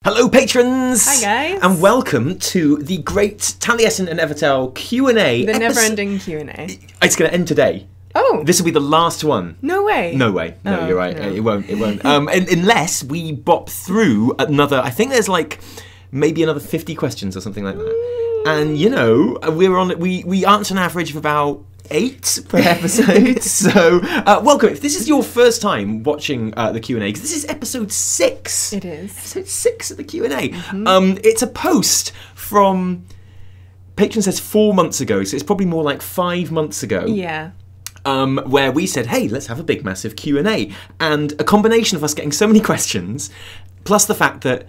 Hello patrons! Hi guys! And welcome to the Great Taliesin and Evertel Q&A. The never-ending Q&A. It's going to end today. Oh! This will be the last one. No way! No way. No, Oh, you're right. no. It won't. Unless we bop through another, I think there's like maybe another 50 questions or something like that. And you know, we answer an average of about 8 per episode. So welcome. If this is your first time watching the Q&A, because this is episode 6. It is. Episode 6 of the Q&A. It's a post from, Patron says 4 months ago, so it's probably more like 5 months ago. Yeah. Where we said, hey, let's have a big, massive Q&A. And a combination of us getting so many questions, plus the fact that,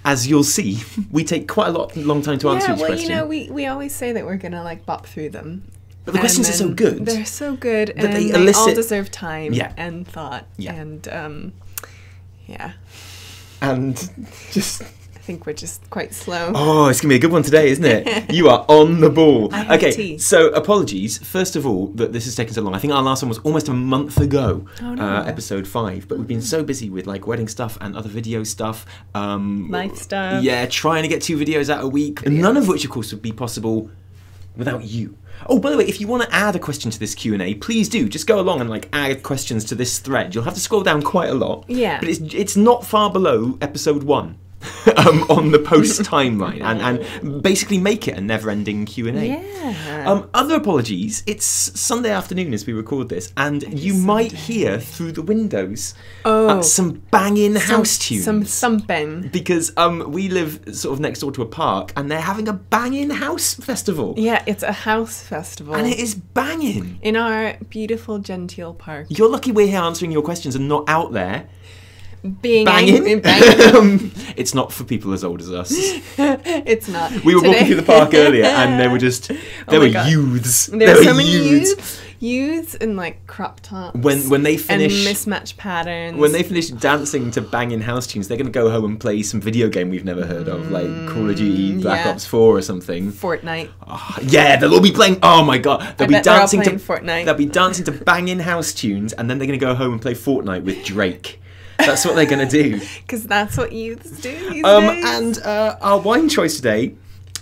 as you'll see, we take quite a long time to answer each question. Yeah, well, you know, we always say that we're going to, like, bop through them. But the questions are so good. They're so good, that and they they all elicit- deserve time Yeah. and thought. Yeah. And, yeah. And just... I think we're just quite slow. Oh, it's going to be a good one today, isn't it? You are on the ball. I have Okay, tea. so apologies, first of all, that this has taken so long. I think our last one was almost a month ago, Oh, no. episode 5. But we've been so busy with like wedding stuff and other video stuff. Life stuff. Yeah, trying to get 2 videos out a week. And none of which, of course, would be possible without you. Oh, by the way, if you want to add a question to this Q&A, please do. Just go along and like add questions to this thread. You'll have to scroll down quite a lot. Yeah. But it's not far below episode 1. On the post timeline and basically make it a never-ending Q&A. Yeah. Other apologies, it's Sunday afternoon as we record this, and you might hear through the windows some banging house tunes. Some thumping. Because we live sort of next door to a park, and they're having a banging house festival. Yeah, it's a house festival. And it is banging. In our beautiful genteel park. You're lucky we're here answering your questions and not out there. Being Banging. angry, banging. It's not for people as old as us. It's not. We were walking through the park earlier, and there were my God. youths. There were so many youths in like crop tops. When they finish and mismatched patterns. When they finish dancing to banging house tunes, they're going to go home and play some video game we've never heard of, like Call of Duty Black Ops 4 or something. Fortnite. Oh, yeah, they'll all be playing. Oh my God, they'll be dancing to Fortnite. They'll be dancing to banging house tunes, and then they're going to go home and play Fortnite with Drake. That's what they're going to do. Because that's what youths do these days. And our wine choice today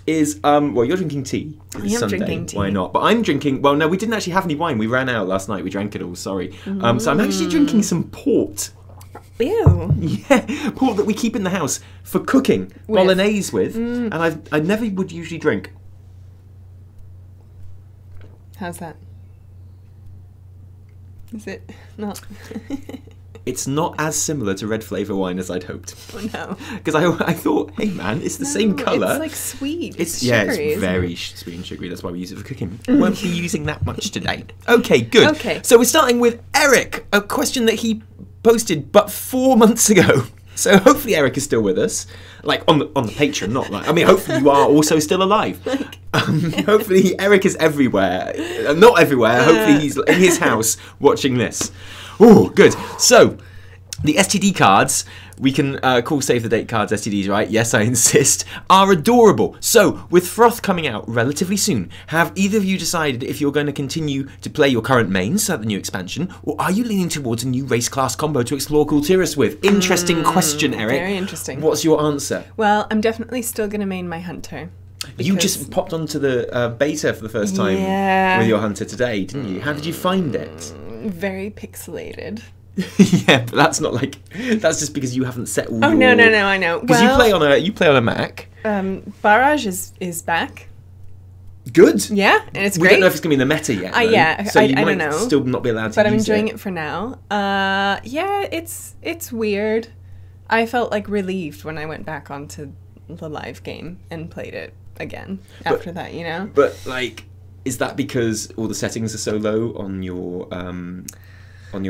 is, well, you're drinking tea. It's Sunday. Drinking tea. Why not? But I'm drinking, well, no, we didn't actually have any wine. We ran out last night. We drank it all, sorry. So I'm actually drinking some port. Ew. Yeah, port that we keep in the house for cooking bolognese with. And I never would usually drink. How's that? Is it not? It's not as similar to red flavour wine as I'd hoped. Oh no. Because I thought, hey man, it's the same colour. It's like sweet. It's sugary, it's very sweet and sugary. That's why we use it for cooking. We won't be using that much today. Okay, good. Okay. So we're starting with Eric, a question that he posted but 4 months ago. So hopefully Eric is still with us, like on the Patreon, not like, I mean, hopefully you are also still alive. Hopefully Eric is everywhere, not everywhere. Hopefully he's in his house watching this. Oh, good. So, the STD cards, we can call save the date cards STDs, right? Yes, I insist, are adorable. So, with Froth coming out relatively soon, have either of you decided if you're going to continue to play your current mains at the new expansion, or are you leaning towards a new race class combo to explore Kultiris with? Interesting question, Eric. Very interesting. What's your answer? Well, I'm definitely still going to main my hunter. You just popped onto the beta for the first time with your hunter today, didn't you? How did you find it? Very pixelated. Yeah, but that's not like, that's just because you haven't set all Oh, your... no, I know. Because you play on a Mac. Barrage is back. Good. Yeah, and it's We great. don't know if it's going to be in the meta yet, though. Yeah, so you I might don't know. still not be allowed to but I'm use enjoying it for now. Yeah, it's weird. I felt like relieved when I went back onto the live game and played it again after that, you know? But, like, is that because all the settings are so low on your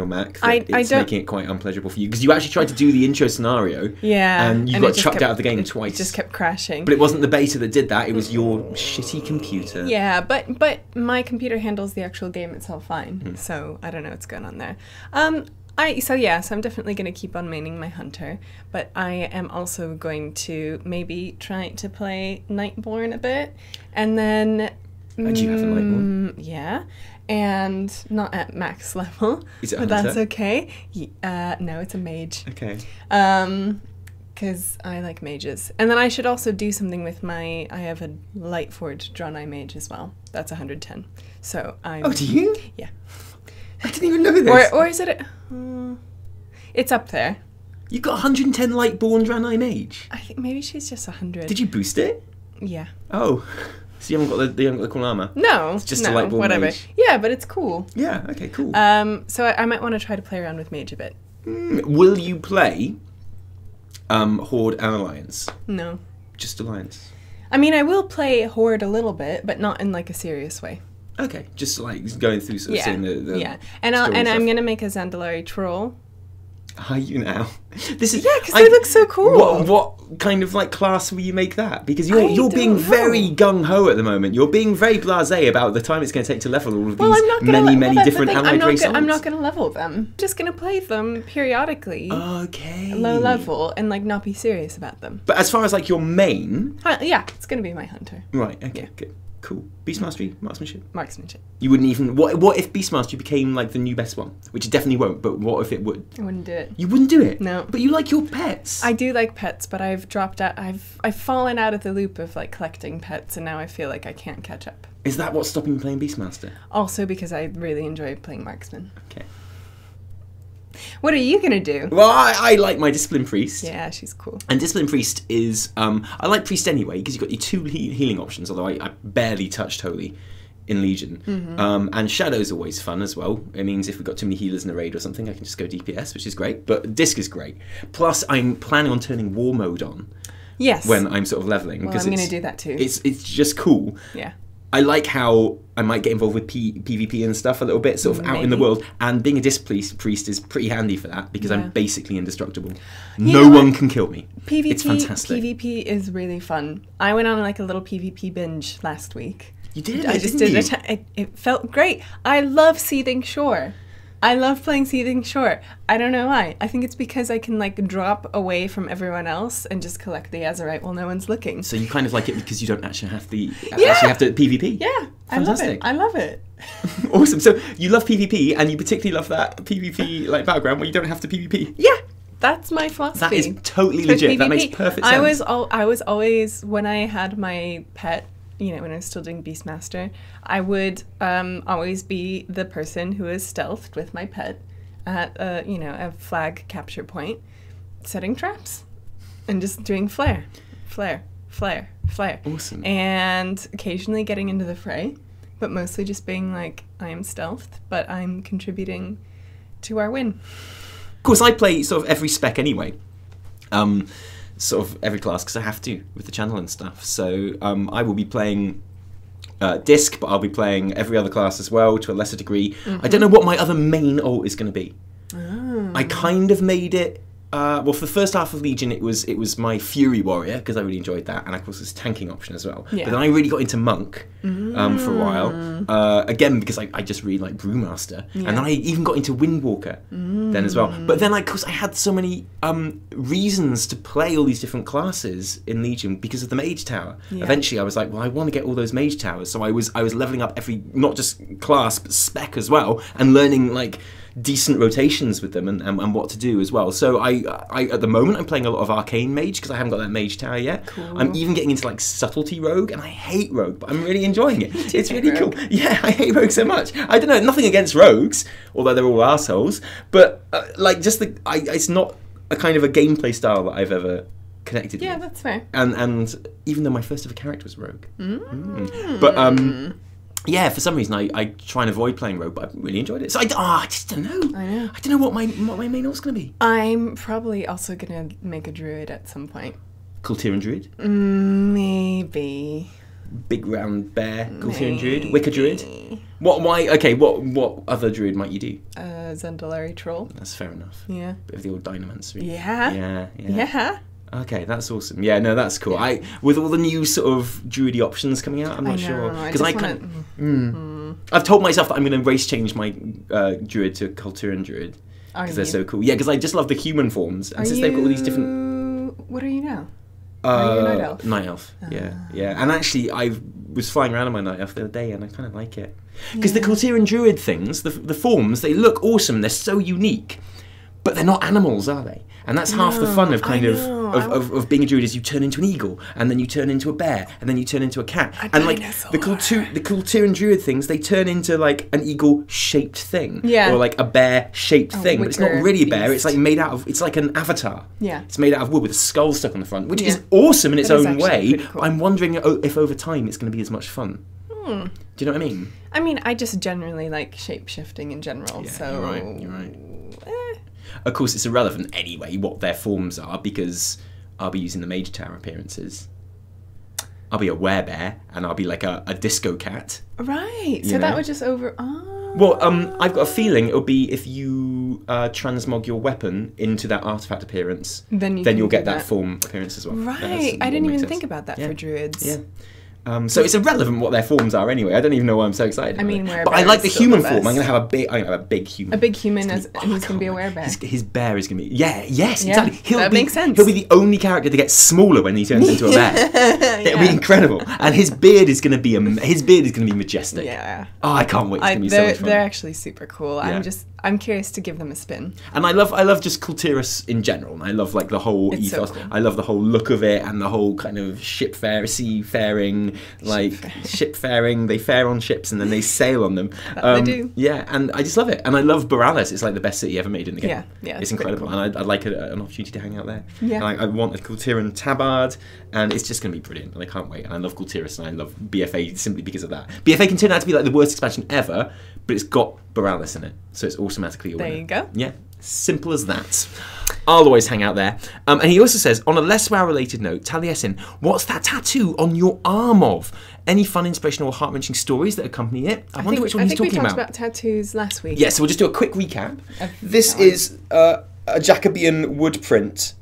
Mac that it's making it quite unpleasurable for you? Because you actually tried to do the intro scenario, and you got chucked out of the game twice. It just kept crashing. But it wasn't the beta that did that. It was your shitty computer. Yeah, but my computer handles the actual game itself fine. So I don't know what's going on there. So I'm definitely going to keep on maining my hunter, but I am also going to maybe try to play Nightborn a bit, and then... Do you have a Nightborn? Yeah, and not at max level, Is it but hunter? That's okay. No, it's a mage. Okay. Because I like mages. And then I should also do something with I have a Lightforged Drawn Eye Mage as well. That's 110. So I'm... Oh, do you? Yeah. I didn't even know this. Or is it... it's up there. You got 110 Lightborn Drawn Eye Mage? I think maybe she's just 100. Did you boost it? Yeah. Oh. So you haven't got the cool armor? No. It's just no, a Lightborn whatever. Mage? Yeah, but it's cool. Yeah, okay, cool. So I might want to try to play around with Mage a bit. Will you play Horde and Alliance? No. Just Alliance? I mean, I will play Horde a little bit, but not in like a serious way. Okay, just like going through sort of seeing the yeah. And I'm gonna make a Zandalari troll. Are you now? This is because they look so cool. What kind of like class will you make that? Because you're being know. very gung ho at the moment. You're being very blasé about the time it's going to take to level all of these many that's different the thing. allied race I'm not going to level them. I'm just going to play them periodically. Okay. Low level and like not be serious about them. But as far as like your main, yeah, it's going to be my hunter. right? Okay, Yeah. good, cool. Beastmastery, marksmanship. Marksmanship. You wouldn't even. What if Beastmastery became like the new best one? Which it definitely won't. But what if it would? I wouldn't do it. You wouldn't do it. No. But you like your pets. I do like pets, but I've dropped out. I've fallen out of the loop of like collecting pets, and now I feel like I can't catch up. Is that what's stopping you playing Beastmaster? Also because I really enjoy playing marksman. Okay. What are you gonna do? Well, I like my Discipline Priest. Yeah, she's cool. And Discipline Priest is, I like Priest anyway, because you've got your two healing options, although I barely touched Holy in Legion. And Shadow's always fun as well. It means if we've got too many healers in a raid or something, I can just go DPS, which is great. But Disc is great. Plus, I'm planning on turning War Mode on. Yes. When I'm sort of leveling. Well, I'm going to do that too. It's just cool. Yeah. I like how I might get involved with PvP and stuff a little bit, sort of out in the world. And being a Disc Priest is pretty handy for that, because I'm basically indestructible. No one can kill me. PvP, it's fantastic. PvP is really fun. I went on like a little PvP binge last week. You did? I just did it. It felt great. I love Seething Shore. I love playing Seething Shore. I don't know why. I think it's because I can like drop away from everyone else and just collect the Azerite while no one's looking. So you kind of like it because you don't actually have to PvP. Yeah, fantastic. I love it. Awesome. So you love PvP, and you particularly love that PvP like battleground where you don't have to PvP. Yeah, that's my philosophy. That is totally legit. PvP. That makes perfect sense. I was always, when I had my pet, you know, when I was still doing Beastmaster, I would always be the person who is stealthed with my pet at a flag capture point, setting traps and just doing flare. Awesome. And occasionally getting into the fray, but mostly just being like, I am stealthed, but I'm contributing to our win. Of course, I play sort of every spec anyway. Sort of every class, because I have to with the channel and stuff. So I will be playing Disc, but I'll be playing every other class as well to a lesser degree. I don't know what my other main ult is going to be. I kind of made it. Well, for the first half of Legion, it was my Fury Warrior, because I really enjoyed that, and of course this tanking option as well. Yeah. But then I really got into Monk for a while, again because I just really like Brewmaster, and then I even got into Windwalker then as well. But then, of course, I had so many reasons to play all these different classes in Legion because of the Mage Tower. Yeah. Eventually, I was like, well, I want to get all those Mage Towers, so I was leveling up every, not just class but spec as well, and learning like decent rotations with them and what to do as well. So I at the moment I'm playing a lot of Arcane Mage because I haven't got that Mage Tower yet. Cool. I'm even getting into like Subtlety Rogue, and I hate Rogue, but I'm really enjoying it. It's really Rogue. cool. Yeah, I hate Rogue so much. I don't know, nothing against Rogues, although they're all assholes, but like just it's not a kind of a gameplay style that I've ever connected with. Yeah, that's fair. And even though my first ever character was Rogue. But yeah, for some reason I try and avoid playing Rogue, but I really enjoyed it. So I just don't know. I know. I don't know what my main ult's going to be. I'm probably also going to make a druid at some point. Kultiran Druid? Maybe. Big round bear, Kultiran Druid? Wicker Druid? What other Druid might you do? Zandalari Troll. That's fair enough. Yeah. Bit of the old Dynamancer. Yeah. Yeah. Okay, that's awesome. Yeah, no, that's cool. With all the new sort of druidy options coming out, I'm not sure because I've told myself that I'm going to race change my druid to Kultiran Druid because they're so cool. Yeah, because I just love the human forms, and since they've got all these different. What are you now? Are you a night elf? Night elf. Yeah. And actually, I was flying around on my night elf the other day, and I kind of like it because the Kultiran Druid things, the forms, they look awesome. They're so unique. but they're not animals, are they? And that's half the fun of kind of being a druid is you turn into an eagle, and then you turn into a bear, and then you turn into a cat. And like the Kulturan druid things, they turn into like an eagle-shaped thing. Yeah. Or like a bear-shaped thing. But it's not really a bear, it's like made out of, it's like an avatar. Yeah. It's made out of wood with a skull stuck on the front, which is awesome in its own way. Cool. I'm wondering if over time it's going to be as much fun. Do you know what I mean? I mean, I just generally like shape-shifting in general, so... You're right. Of course, it's irrelevant anyway what their forms are, because I'll be using the Mage Tower appearances. I'll be a werebear, and I'll be like a disco cat. Right, so that would just over... Oh. Well, I've got a feeling it'll be if you transmog your weapon into that artifact appearance, then you'll get that form appearance as well. Right, I didn't even think about that for druids. Yeah. So it's irrelevant what their forms are anyway. I don't even know why I'm so excited. I mean, but I like the human form. I'm gonna have a big human. A big human, and he's gonna be a werebear. His bear is gonna be exactly. That makes sense. He'll be the only character to get smaller when he turns into a bear. It'll be incredible, and his beard is gonna be majestic. Yeah. Oh, I can't wait. It's gonna be so much fun. They're actually super cool. Yeah. I'm curious to give them a spin. And I love just Kultiras in general. And I love like the whole ethos. So cool. I love the whole look of it and the whole kind of seafaring, like shipfaring. They fare on ships and then they sail on them. They do. Yeah, and I just love it. And I love Borealis. It's like the best city ever made in the game. Yeah. It's incredible. Cool. And I'd like an opportunity to hang out there. Yeah. And I want a Kultiran tabard, and it's just going to be brilliant. And I can't wait. And I love Kultiras, and I love BFA simply because of that. BFA can turn out to be like the worst expansion ever, but it's got Borealis in it, so it's automatically a winner. There you go. Yeah, simple as that. I'll always hang out there. And he also says, on a less WoW-related note, Taliesin, what's that tattoo on your arm of? Any fun, inspirational, or heart-wrenching stories that accompany it? I wonder which one he's talking about. I think we talked about tattoos last week. Yeah, so we'll just do a quick recap. This is a Jacobean wood print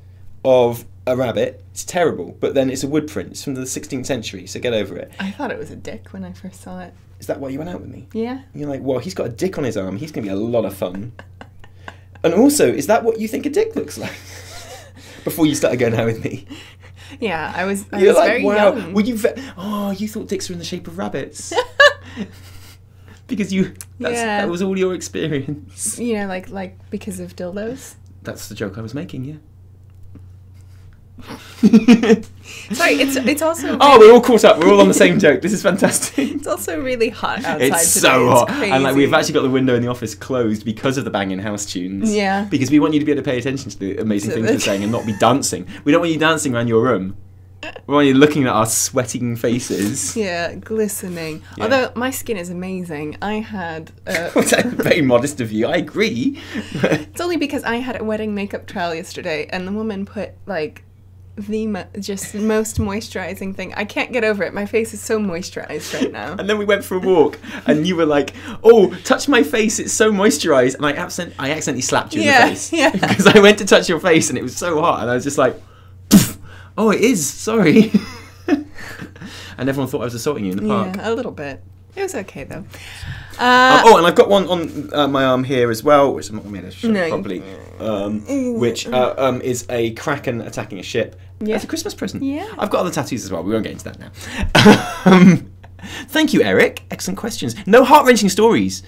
of a rabbit. It's terrible, but then it's a wood print. It's from the 16th century, so get over it. I thought it was a dick when I first saw it. Is that why you went out with me? Yeah. You're like, well, he's got a dick on his arm. He's going to be a lot of fun. And also, is that what you think a dick looks like? Before you started going out with me. Yeah, I was like, very wow. young. Were you you thought dicks were in the shape of rabbits. Because that was all your experience. You know, like because of dildos? That's the joke I was making, yeah. Sorry, it's also... we're all caught up. We're all on the same joke. This is fantastic. It's also really hot outside It's today. so hot. Crazy. And we've actually got the window in the office closed because of the banging house tunes. Yeah. Because we want you to be able to pay attention to the amazing things we're saying and not be dancing. We don't want you dancing around your room. We want you looking at our sweating faces. Yeah, glistening. Yeah. Although my skin is amazing. I had... Very modest of you. I agree. It's only because I had a wedding makeup trial yesterday and the woman put the just most moisturizing thing. I can't get over it. My face is so moisturized right now. And then we went for a walk and you were like, oh, touch my face, it's so moisturized. And I accidentally slapped you in the face. Yeah. Because I went to touch your face and it was so hot and I was just like, oh, it is, sorry. And everyone thought I was assaulting you in the park. Yeah, a little bit. It was okay though. And I've got one on my arm here as well, which I'm not going to show properly, which is a kraken attacking a ship. Yeah. As a Christmas present. Yeah. I've got other tattoos as well. We won't get into that now. Thank you, Eric. Excellent questions. No heart-wrenching stories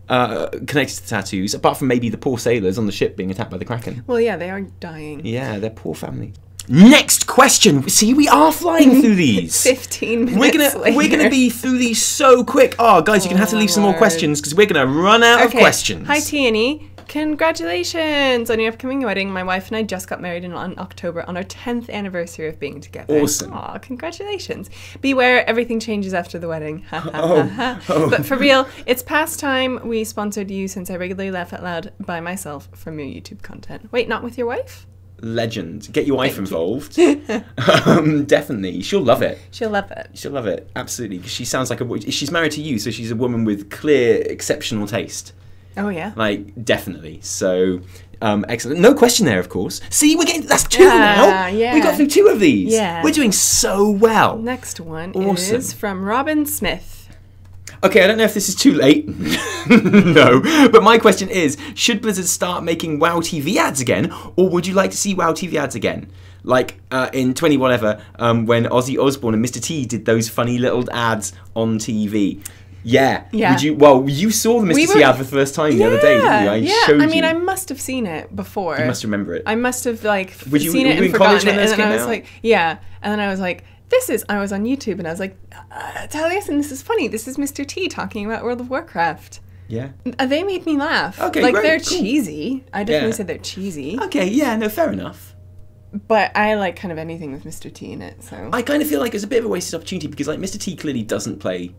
connected to tattoos, apart from maybe the poor sailors on the ship being attacked by the kraken. Well, yeah, they are dying. Yeah, their poor family. Next question. See, we are flying through these. 15 minutes later. We're gonna be through these so quick. Oh, guys, you're gonna have to leave some more questions because we're gonna run out of questions. Hi, T&E. Congratulations on your upcoming wedding. My wife and I just got married in October on our 10th anniversary of being together. Awesome. Aw, congratulations. Beware, everything changes after the wedding. But for real, it's past time we sponsored you since I regularly laugh out loud by myself from your YouTube content. Wait, not with your wife? Legend. Get your wife involved. Definitely. She'll love it. She'll love it. She'll love it. Absolutely. Because she sounds like she's married to you, so she's a woman with clear, exceptional taste. Oh, yeah. Like, definitely. So, excellent. No question there, of course. See, we're getting... That's two now. Yeah. We got through two of these. Yeah. We're doing so well. Next one is from Robin Smith. Okay, I don't know if this is too late. No. But my question is, should Blizzard start making WoW TV ads again, or would you like to see WoW TV ads again? Like in 20 whatever, when Ozzy Osbourne and Mr. T did those funny little ads on TV. Yeah. Yeah. Would you? Well, you saw the Mr. T ad for the first time the other day, didn't you? I showed you. I mean, I must have seen it before. You must remember it. I must have like Would you, seen were it you and in college forgotten when it, this and then came I was out? like, yeah, and then I was like, I was on YouTube, and I was like, Taliesin, this is funny. This is Mr. T talking about World of Warcraft. Yeah. They made me laugh. Okay, like great, they're cool. cheesy. I definitely said they're cheesy. Okay, yeah, no, fair enough. But I like kind of anything with Mr. T in it, so. I kind of feel like it's a bit of a wasted opportunity because like Mr. T clearly doesn't play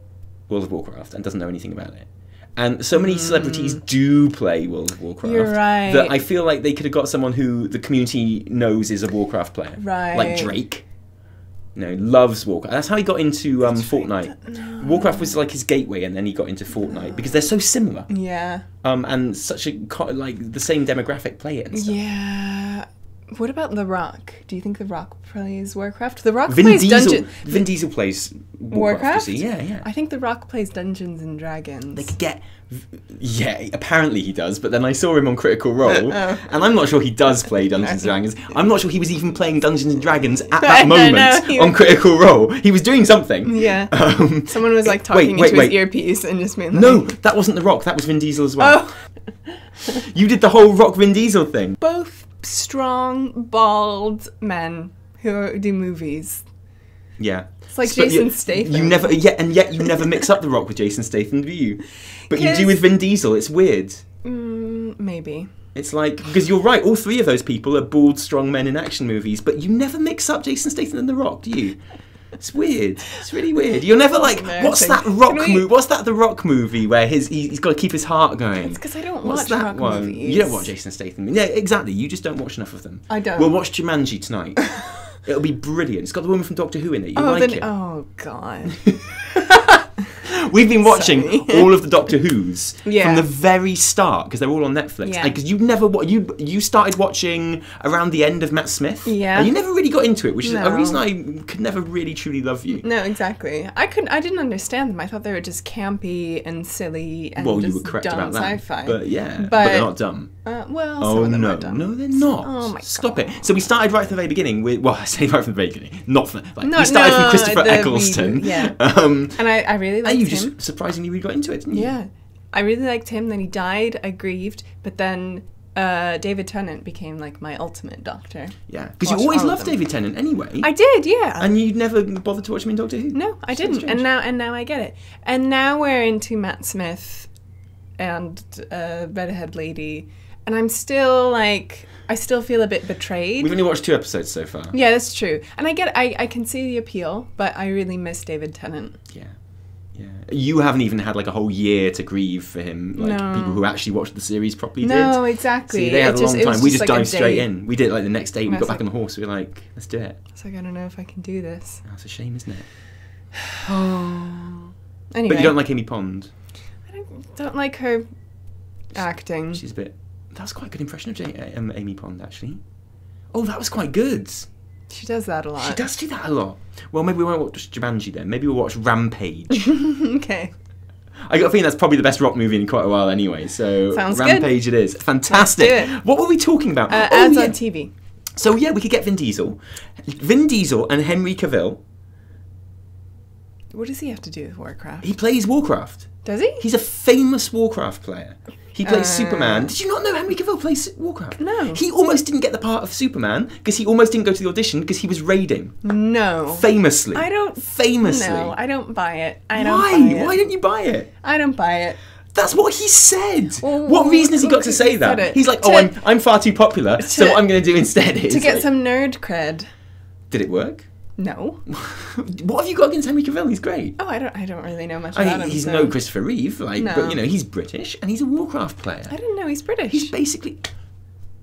World of Warcraft and doesn't know anything about it. And so many celebrities do play World of Warcraft. You're right. That I feel like they could have got someone who the community knows is a Warcraft player. Right. Like Drake. You know, loves Warcraft. That's how he got into Fortnite. No. Warcraft was like his gateway, and then he got into Fortnite because they're so similar. Yeah. And such a like the same demographic play it and stuff. Yeah. What about The Rock? Do you think The Rock plays Warcraft? The Rock Vin plays Diesel. Dungeons. Vin Diesel plays Warcraft. You see? Yeah, yeah. I think The Rock plays Dungeons and Dragons. They could get. Yeah, apparently he does, but then I saw him on Critical Role, and I'm not sure he does play Dungeons and Dragons. I'm not sure he was even playing Dungeons and Dragons at that moment on Critical Role. He was doing something. Yeah. Someone was like talking into his earpiece and just made like... No, that wasn't The Rock, that was Vin Diesel as well. Oh. You did the whole Rock Vin Diesel thing. Both strong, bald men who do movies. Yeah. It's like Jason Statham. You never, yet you never mix up The Rock with Jason Statham, do you? But you do with Vin Diesel. It's weird. Maybe. It's like, because you're right, all three of those people are bald, strong men in action movies, but you never mix up Jason Statham and The Rock, do you? It's weird. It's really weird. You're never like, what's that Rock movie? What's that The Rock movie where he's got to keep his heart going? It's because I don't What's watch that Rock one? movies. You don't watch Jason Statham. Yeah, exactly. You just don't watch enough of them. I don't. We'll watch Jumanji tonight. It'll be brilliant. It's got the woman from Doctor Who in it. You'll like it. Oh, God. We've been watching all of the Doctor Who's from the very start because they're all on Netflix. Yeah. Because you never you started watching around the end of Matt Smith. Yeah. And you never really got into it, which is a No. reason I could never really truly love you. No, exactly. I didn't understand them. I thought they were just campy and silly and Well, just you were correct dumb about that. sci-fi. But yeah, but they're not dumb. Well, Oh some of them no, are dumb. no, they're not. Oh my Stop God. it. So we started right from the very beginning with, well, I say right from the very beginning, not from like No, we started from no, Christopher the Eccleston. reboot, yeah. And I really liked and you him. just surprisingly really got into it, didn't you? Yeah. I really liked him. Then he died. I grieved. But then David Tennant became like my ultimate Doctor. Yeah, because you Watched always all of loved them. David Tennant anyway. I did, yeah. And you never bothered to watch him in Doctor Who? No, I So didn't. strange. And now I get it. And now we're into Matt Smith and Redhead Lady. And I'm still like, I still feel a bit betrayed. We've only watched 2 episodes so far. Yeah, that's true. And I get it. I can see the appeal, but I really miss David Tennant. Yeah. Yeah. You haven't even had like a whole year to grieve for him, like No. people who actually watched the series properly did. No, exactly. See, they had a long it was time. We just like a dived straight day. in. We did it like the next day. We And I got was back on like- the horse. We were like, let's do it. It's like, I don't know if I can do this. That's a shame, isn't it? Anyway. But you don't like Amy Pond. I don't like her acting. She's a bit. That was quite a good impression of Amy Pond, actually. Oh, that was quite good. She does that a lot. She does do that a lot. Well, maybe we won't watch Jumanji then. Maybe we'll watch Rampage. Okay. I got a feeling that's probably the best rock movie in quite a while anyway. So Sounds good. Rampage it is. Fantastic. Let's do it. What were we talking about? Ads yeah. on TV. So yeah, we could get Vin Diesel. Vin Diesel and Henry Cavill. What does he have to do with Warcraft? He plays Warcraft. Does he? He's a famous Warcraft player. He plays Superman. Did you not know Henry Cavill plays Warcraft? No. He almost didn't get the part of Superman because he almost didn't go to the audition because he was raiding. No. Famously. I don't. Famously. No, I don't buy it. I Why? don't buy it. Why don't you buy it? I don't buy it. That's what he said. Well, what reason has he got who to say said that? it? He's like, To- oh, I'm far too popular, so what I'm going to do instead is... To get like, some nerd cred. Did it work? No. What have you got against Henry Cavill? He's great. Oh, I don't really know much I about mean, him. he's so. no Christopher Reeve, like, No. but you know, he's British and he's a Warcraft player. I didn't know he's British. He's basically...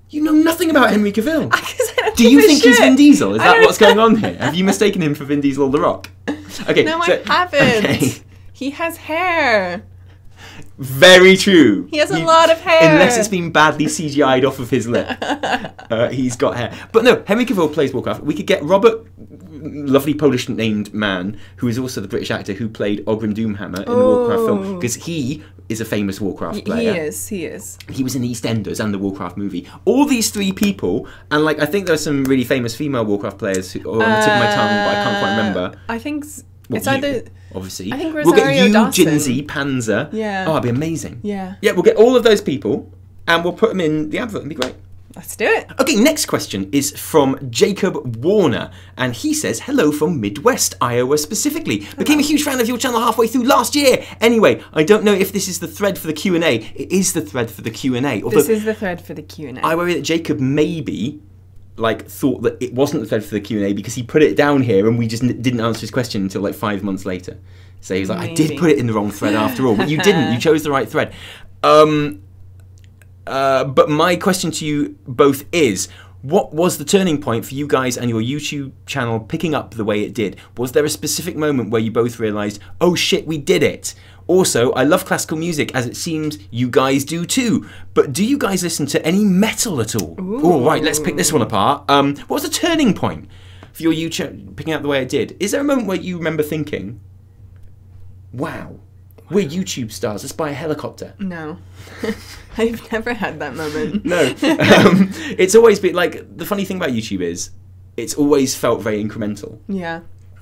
You know nothing about Henry Cavill. 'Cause I don't Do give you a think he's shit. Vin Diesel? Is I that don't what's going on here? Have you mistaken him for Vin Diesel or The Rock? Okay. No, so- I haven't. Okay. He has hair. Very true. He has a lot of hair. Unless it's been badly CGI'd off of his lip. He's got hair. But no, Henry Cavill plays Warcraft. We could get Robert, lovely Polish named man, who is also the British actor who played Ogrim Doomhammer in the Warcraft film, because he is a famous Warcraft player. He is. He was in EastEnders and the Warcraft movie. All these 3 people, and like I think there's some really famous female Warcraft players who are on the tip of my tongue, but I can't quite remember. I think Well, It's either... obviously. I think we'll get Rosario you, Dawson. Jinsey, Panzer. Yeah. Oh, it'd be amazing. Yeah. Yeah, we'll get all of those people and we'll put them in the advert. It'd be great. Let's do it. Okay, next question is from Jacob Warner, and he says, hello from Midwest, Iowa specifically. Became a huge fan of your channel halfway through last year. Anyway, I don't know if this is the thread for the Q&A. It is the thread for the Q&A. This is the thread for the Q&A. I worry that Jacob maybe thought that it wasn't the thread for the Q&A because he put it down here and we just didn't answer his question until like 5 months later. So he was like, I did put it in the wrong thread after all, but you didn't. You chose the right thread. But my question to you both is, what was the turning point for you guys and your YouTube channel picking up the way it did? Was there a specific moment where you both realised, oh shit, we did it? Also, I love classical music, as it seems you guys do too. But do you guys listen to any metal at all? Oh, right, let's pick this one apart. What was the turning point for your YouTube picking up the way it did? Is there a moment where you remember thinking, wow, we're YouTube stars, let's buy a helicopter? No. I've never had that moment. No. It's always been, like, the funny thing about YouTube is, it's always felt very incremental. Yeah.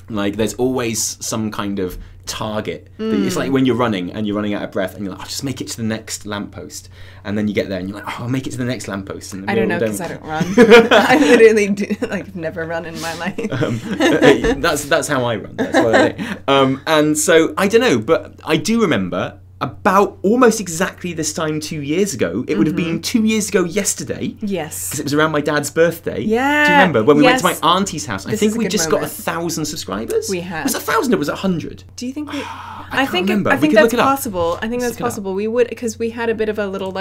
Like, there's always some kind of target. It's like when you're running and you're running out of breath and you're like, I'll just make it to the next lamppost. And then you get there and you're like, oh, I'll make it to the next lamppost. And I don't know because I don't run. I literally never run in my life. That's how I run. That's what I do. And so, I don't know, but I do remember about almost exactly this time 2 years ago. It would have been 2 years ago yesterday. Yes. Because it was around my dad's birthday. Yeah. Do you remember when we went to my auntie's house? I think we just got moment. 1,000 subscribers. We had. Was it 1,000 or was it 100? Do you think we... I think I we think could look that's it up. possible. I think that's possible. We would, because we had a bit of a little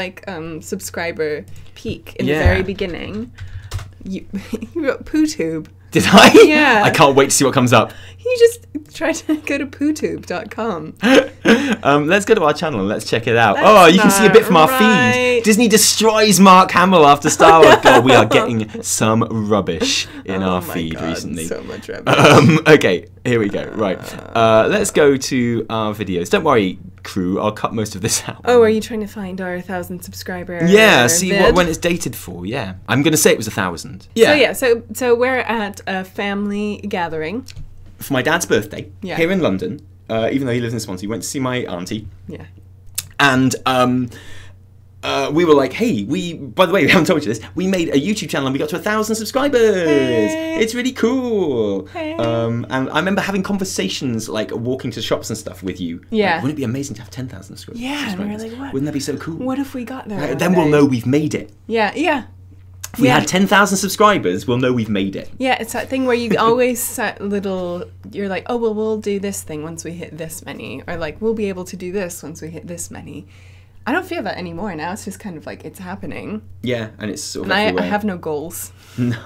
subscriber peak in the Yeah. very beginning. You wrote PooTube. Did I? Yeah. I can't wait to see what comes up. You just try to go to pootube.com. Let's go to our channel and let's check it out. That's you can see a bit from our right. feed. Disney destroys Mark Hamill after Star Wars. God, we are getting some rubbish in our feed recently. So much rubbish. Okay, here we go. Right. Let's go to our videos. Don't worry, crew. I'll cut most of this out. Oh, are you trying to find our 1,000 subscriber? Yeah, see vid? when it's dated for. Yeah, I'm gonna say it was 1,000. Yeah. So we're at a family gathering. For my dad's birthday here in London. Even though he lives in Swansea, went to see my auntie. Yeah. And we were like, hey, by the way, we haven't told you this, we made a YouTube channel and we got to 1,000 subscribers. Hey. It's really cool. Hey. And I remember having conversations, like walking to shops and stuff with you. Yeah. Like, wouldn't it be amazing to have 10,000 subscribers? Yeah, and we were like, what? Wouldn't that be so cool? What if we got there? Then we'll know we've made it. Yeah. If we had 10,000 subscribers, we'll know we've made it. Yeah, it's that thing where you always set you're like, oh, well, we'll do this thing once we hit this many. Or like, we'll be able to do this once we hit this many. I don't feel that anymore now. It's just kind of like, it's happening. Yeah, and it's sort of And I have no goals. No.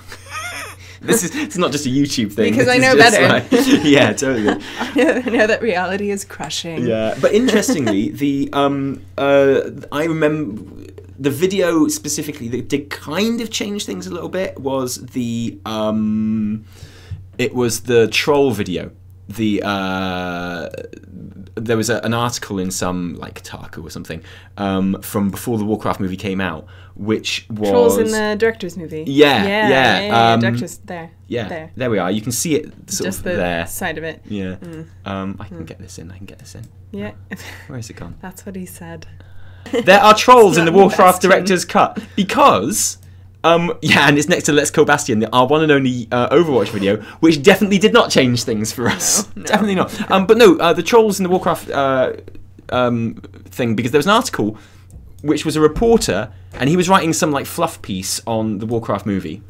It's not just a YouTube thing. Because this I know is just better. Like, yeah, totally. I know that reality is crushing. Yeah, but interestingly, I remember the video specifically that did kind of change things a little bit was the troll video. There was an article in some like Taku or something from before the Warcraft movie came out, which was Trolls in the director's movie. Yeah. Director's there. Yeah, there we are. You can see it sort Just of the there. side of it. Yeah. I can get this in. Yeah. Where is it gone? That's what he said. There are trolls in the not Warcraft Bastion. director's cut because. And it's next to Let's Kill Bastion, our one and only Overwatch video, which definitely did not change things for us. No. Definitely not. But no, the trolls in the Warcraft thing, because there was an article which was a reporter, and he was writing some like fluff piece on the Warcraft movie.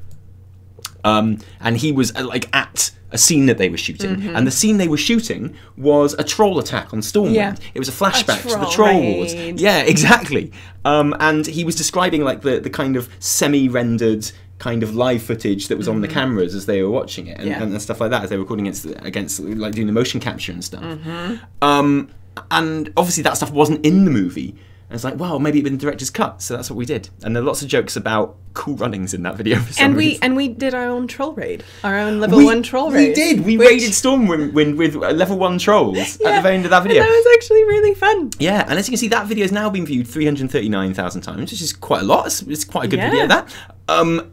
And he was like at a scene that they were shooting, and the scene they were shooting was a troll attack on Stormwind. Yeah. It was a flashback to the troll Troll raid. Wars. Yeah, exactly. And he was describing like the kind of semi-rendered kind of live footage that was on the cameras as they were watching it, and stuff like that as they were recording against like doing the motion capture and stuff. And obviously that stuff wasn't in the movie. And it's like, well, maybe it'd been the director's cut, so that's what we did. And there are lots of jokes about cool runnings in that video for some reason. And we did our own troll raid, our own level 1 troll raid. We did. We raided Stormwind with level 1 trolls at the very end of that video. And that was actually really fun. Yeah, and as you can see, that video has now been viewed 339,000 times, which is quite a lot. It's quite a good video, that.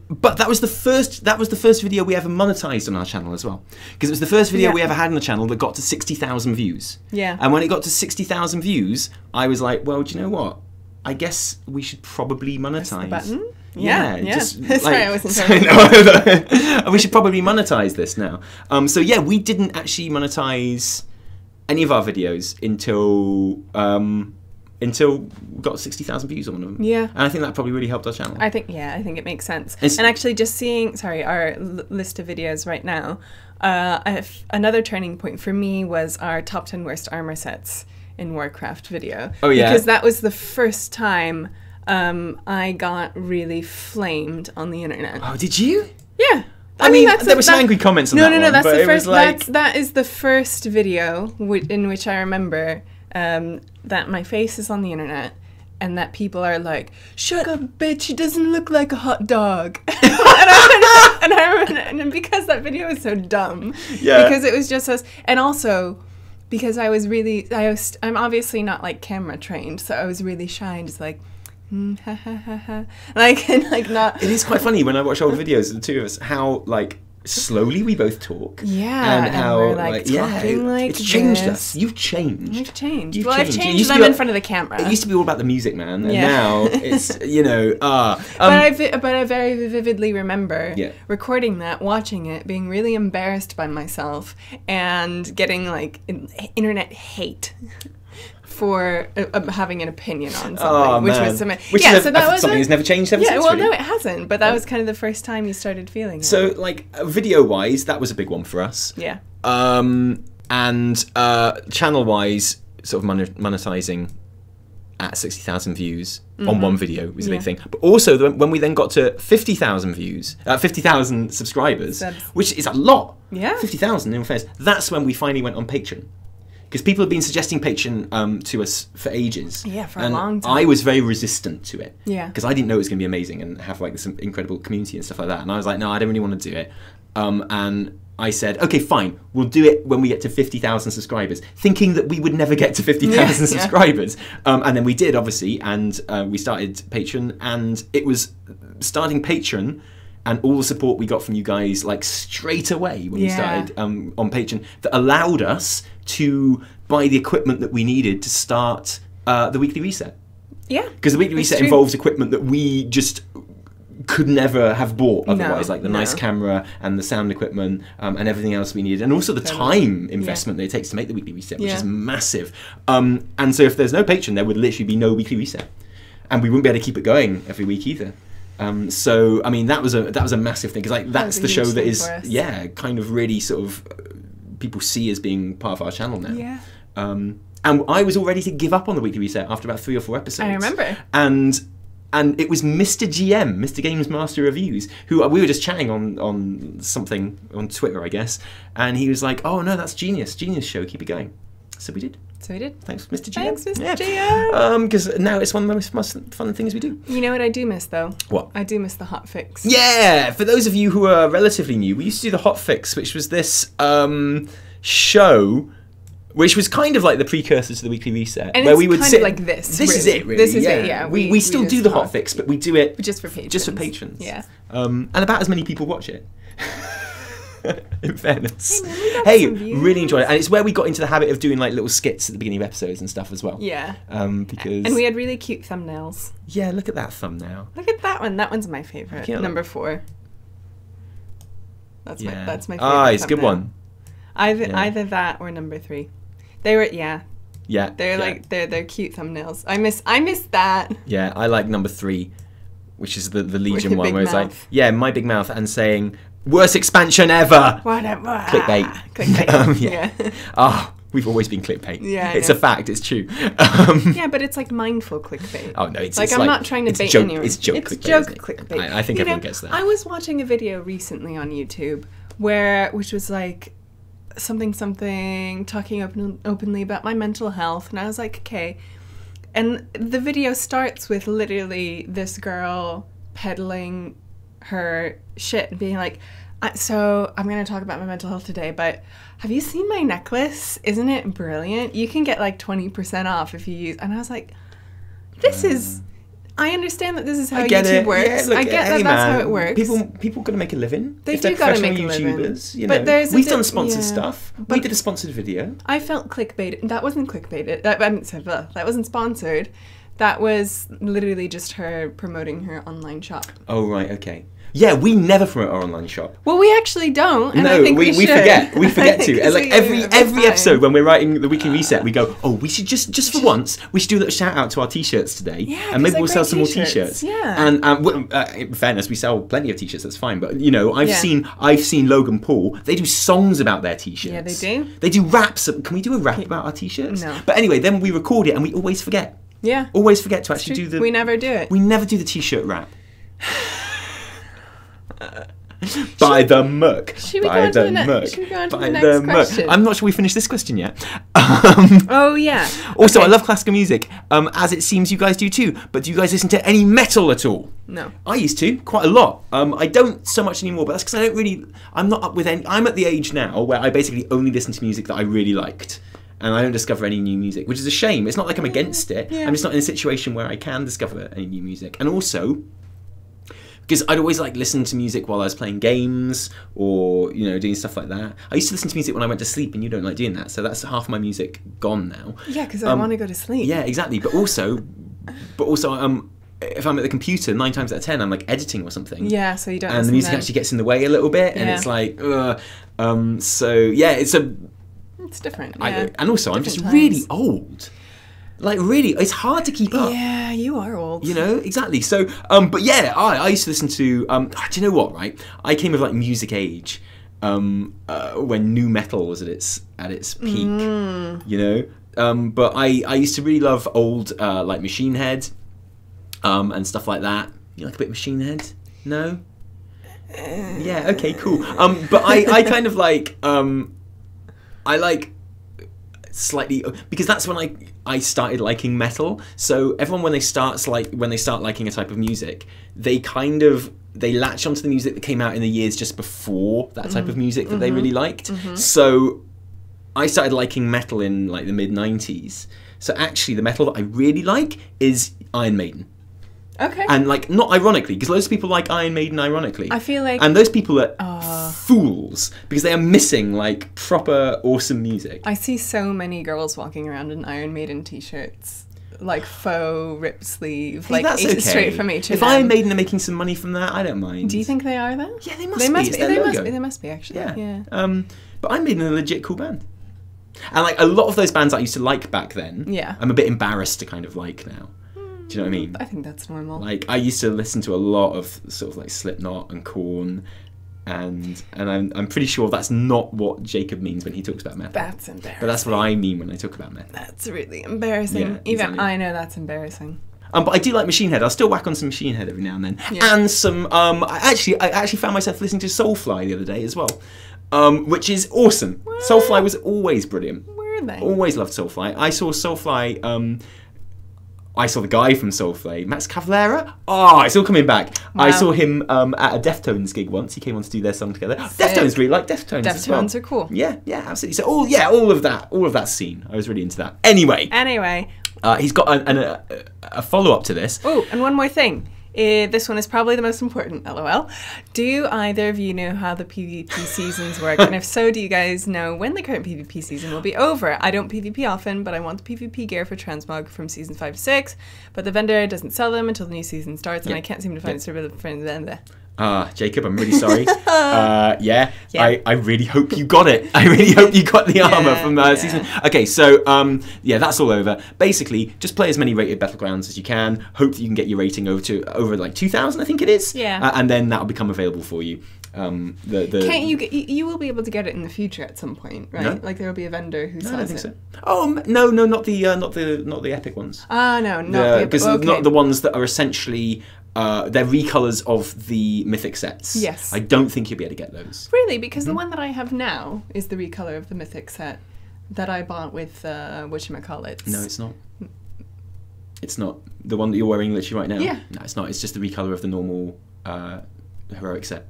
But that was the first video we ever monetized on our channel as well, because it was the first video we ever had on the channel that got to 60,000 views. Yeah. And when it got to 60,000 views, I was like, well, do you know what? I guess we should probably monetize. Press the button? Yeah. Just, Like, sorry, I wasn't no, we should probably monetize this now. So yeah, we didn't actually monetize any of our videos until we got 60,000 views on one of them. Yeah. And I think that probably really helped our channel. I think it makes sense. And actually just seeing, our list of videos right now, another turning point for me was our top 10 worst armor sets in Warcraft video. Oh, yeah. Because that was the first time I got really flamed on the internet. Oh, did you? Yeah. I mean, there were some angry comments on that one. No, that's but the it first. was like... that is the first video in which I remember that my face is on the internet and that people are like, "Shut up, bitch! She doesn't look like a hot dog." and I remember, and because that video was so dumb, because it was just us, and also because I'm obviously not like camera trained, so I was really shy and just like. Ha ha ha ha. Like not. It is quite funny when I watch old videos of the two of us how like slowly we both talk. Yeah, and how we're talking like it's changed this. us. You've changed. You've changed. You've Well, changed. I've changed. I'm in front of the camera. It used to be all about the music, man, and now it's but I very vividly remember recording that, watching it, being really embarrassed by myself, and getting like internet hate. For having an opinion on something, which was something. So that was something that's never changed ever since. Yeah, well, really. no, it hasn't. But that was kind of the first time you started feeling it. So, like, video-wise, that was a big one for us. Yeah. And channel-wise, sort of monetizing at 60,000 views on one video was a big thing. But also, when we then got to 50,000 views, 50,000 subscribers, which is a lot. Yeah. 50,000 in fairness. That's when we finally went on Patreon. Because people have been suggesting Patreon to us for ages. Yeah, for a long time. I was very resistant to it. Yeah. Because I didn't know it was going to be amazing and have like this incredible community and stuff like that. And I was like, no, I don't really want to do it. And I said, okay, fine, we'll do it when we get to 50,000 subscribers, thinking that we would never get to 50,000 subscribers. And then we did, obviously, and we started Patreon, and it was starting Patreon and all the support we got from you guys, like, straight away when we started on Patreon, that allowed us to buy the equipment that we needed to start the Weekly Reset. Yeah. Because the Weekly Reset involves equipment that we just could never have bought otherwise, like the nice camera and the sound equipment and everything else we needed, and also the time investment that it takes to make the Weekly Reset, which is massive. And so if there's no Patreon, there would literally be no Weekly Reset, and we wouldn't be able to keep it going every week either. So I mean, that was a massive thing, because like that's the show that is kind of really sort of people see as being part of our channel now. Yeah. And I was all ready to give up on the Weekly Reset after about 3 or 4 episodes. I remember. And it was Mr. GM, Mr. Games Master Reviews, who we were just chatting on something on Twitter, I guess, and he was like, "Oh no, that's genius show, keep it going." So we did. Thanks, Mr. GM. Thanks, Mr. GM. Because now it's one of the most fun things we do. You know what I do miss, though? What? I do miss the hot fix. Yeah! For those of you who are relatively new, we used to do the hot fix, which was this show, which was kind of like the precursor to the Weekly Reset, and where it's we would kind sit. of like this. This really. is it, really. This is it. Yeah. We still do the hot fix, but we do it just for patrons. Just for patrons. Yeah. And about as many people watch it. In fairness. Hey, really enjoyed it. And it's where we got into the habit of doing like little skits at the beginning of episodes and stuff as well. Yeah. Because and we had really cute thumbnails. Yeah, look at that thumbnail. Look at that one. That one's my favourite. Number 4. That's my favourite. Ah, it's a good one. Either that or number 3. They were Yeah. They're like they're cute thumbnails. I miss that. Yeah, I like number 3, which is the Legion one, where it's like, my big mouth, and saying, "Worst expansion ever." Whatever. Clickbait. Clickbait. We've always been clickbait. Yeah, it's a fact. It's true. Yeah, but it's like mindful clickbait. Oh no, it's like I'm not trying to bait anyone. It's joke it's clickbait. Joke clickbait. I think everyone gets that. I was watching a video recently on YouTube which was like something talking openly about my mental health, and I was like, okay. And the video starts with literally this girl peddling her shit and being like, so I'm going to talk about my mental health today, but have you seen my necklace? Isn't it brilliant? You can get like 20% off if you use... And I was like, this is... I understand that this is how get YouTube it. works. Yeah, look, I get hey, that that's man, how it works. People got to make a living. They If do they're gotta make a professional living. YouTubers, you But know. there's a We've di- done sponsored yeah. stuff. We But- did a sponsored video. I felt clickbait. That wasn't clickbait. That wasn't sponsored. That was literally just her promoting her online shop. Oh, right, okay. Yeah, we never promote our online shop. Well, we actually don't, and No, I think we should. forget. We forget to. 'Cause Like we- every time. episode when we're writing the weekly reset, we go, oh, we should just for once, we should do a little shout out to our t-shirts today, Yeah, and maybe 'cause we'll they're sell great some more t-shirts. t-shirts. Yeah. And in fairness, we sell plenty of t-shirts. That's fine. But you know, I've Yeah. seen Logan Paul. They do songs about their t-shirts. Yeah, they do. They do raps. Can we do a rap about our t-shirts? No. But anyway, then we record it, and we always forget. Yeah. Always forget to actually do the. We never do it. We never do the t-shirt rap. By the muck. Should we By go on to the the muck. should we go on to By the next muck. question? I'm not sure we finished this question yet. Oh yeah. Also, Okay. I love classical music, as it seems you guys do too. But do you guys listen to any metal at all? No. I used to quite a lot. I don't so much anymore, but that's because I don't really. I'm not up with any. I'm at the age now where I basically only listen to music that I really liked. And I don't discover any new music, which is a shame. It's not like I'm against it. Yeah. I'm just not in a situation where I can discover any new music. And also, because I'd always like listen to music while I was playing games or, you know, doing stuff like that. I used to listen to music when I went to sleep, and you don't like doing that. So that's half my music gone now. Yeah, because I want to go to sleep. Yeah, exactly. But also, if I'm at the computer, 9 times out of 10, I'm like editing or something. Yeah, so you don't. And the listen music then. actually gets in the way a little bit, and Yeah. it's like, so yeah, It's different. Yeah. and also I'm Different just times. really old. Like really, it's hard to keep up. Yeah, you are old. You know, exactly. So, but yeah, I used to listen to. Do you know what? Right, I came of like Music Age, when nu metal was at its peak. You know, but I used to really love old like Machine Head, and stuff like that. You like a bit of Machine Head? No. Yeah. Okay. Cool. But I kind of like I like slightly, because that's when I started liking metal. So everyone when they start liking a type of music, they latch onto the music that came out in the years just before that type of music that they really liked. So I started liking metal in like the mid-90s. So actually the metal that I really like is Iron Maiden. Okay. And like, not ironically, because loads of people like Iron Maiden ironically. I feel like. And those people are fools, because they are missing like proper awesome music. I see so many girls walking around in Iron Maiden t-shirts, like faux rip sleeve, Hey, like that's okay. straight from H&M. If Iron Maiden are making some money from that, I don't mind. Do you think they are though? Yeah, they must They be. must It's be. their They logo. must be. They must be actually. Yeah. Yeah. But Iron Maiden are a legit cool band. And like a lot of those bands I used to like back then, Yeah. I'm a bit embarrassed to kind of like now. Do you know what I mean? I think that's normal. Like I used to listen to a lot of sort of like Slipknot and Korn, and I'm pretty sure that's not what Jacob means when he talks about metal. That's embarrassing. But that's what I mean when I talk about metal. That's really embarrassing. Yeah, Even exactly. I know that's embarrassing. But I do like Machine Head. I'll still whack on some Machine Head every now and then. Yeah. And some. I actually found myself listening to Soulfly the other day as well, which is awesome. What? Soulfly was always brilliant. Where are they? Always loved Soulfly. I saw Soulfly. I saw the guy from Soulfly, Max Cavalera. Oh, it's all coming back. Wow. I saw him at a Deftones gig once. He came on to do their song together. Deftones really like Deftones as well. Deftones are cool. Yeah, absolutely. So all of that scene. I was really into that. Anyway, he's got a follow up to this. Oh, and one more thing. This one is probably the most important, lol. Do either of you know how the PvP seasons work? And if so, do you guys know when the current PvP season will be over? I don't PvP often, but I want the PvP gear for Transmog from seasons 5 to 6, but the vendor doesn't sell them until the new season starts, and I can't seem to find a server for them. Jacob, I'm really sorry. I really hope you got it. I really hope you got the armor from season. Okay, so that's all over. Basically, just play as many rated battlegrounds as you can. Hope that you can get your rating over like 2,000, I think it is. Yeah. And then that'll become available for you. Can't you will be able to get it in the future at some point, right? No. Like there will be a vendor who sells I don't think it. so. Oh no, not the epic ones. No, not because okay. not the ones that are essentially. They're recolors of the mythic sets. Yes. I don't think you'll be able to get those. Really, because the one that I have now is the recolor of the mythic set that I bought with whatchamacallit. No, it's not. It's not. The one that you're wearing literally right now? Yeah. No, it's not. It's just the recolor of the normal heroic set.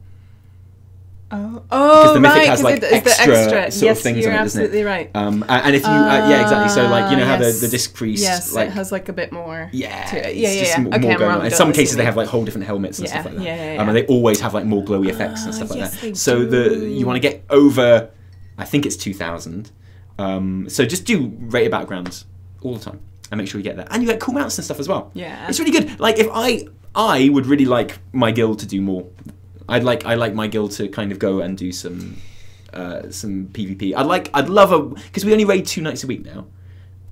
Because the Mythic has like the extra sort yes, of things you're on it, doesn't it? absolutely right. And if you, yeah, exactly. So like, you know how yes. the disc priest, Yes, like, it has like a bit more. yeah, to it. it's just more Okay, going on. In some cases, they have have like whole different helmets and stuff like that. Yeah. And they always have like more glowy effects and stuff like yes, that. they So do. you want to get over, I think it's 2,000. So just do rated battlegrounds all the time and make sure you get that, and you get cool mounts and stuff as well. Yeah, it's really good. Like if I would really like my guild to do more. I like my guild to kind of go and do some PvP. I'd love because we only raid 2 nights a week now.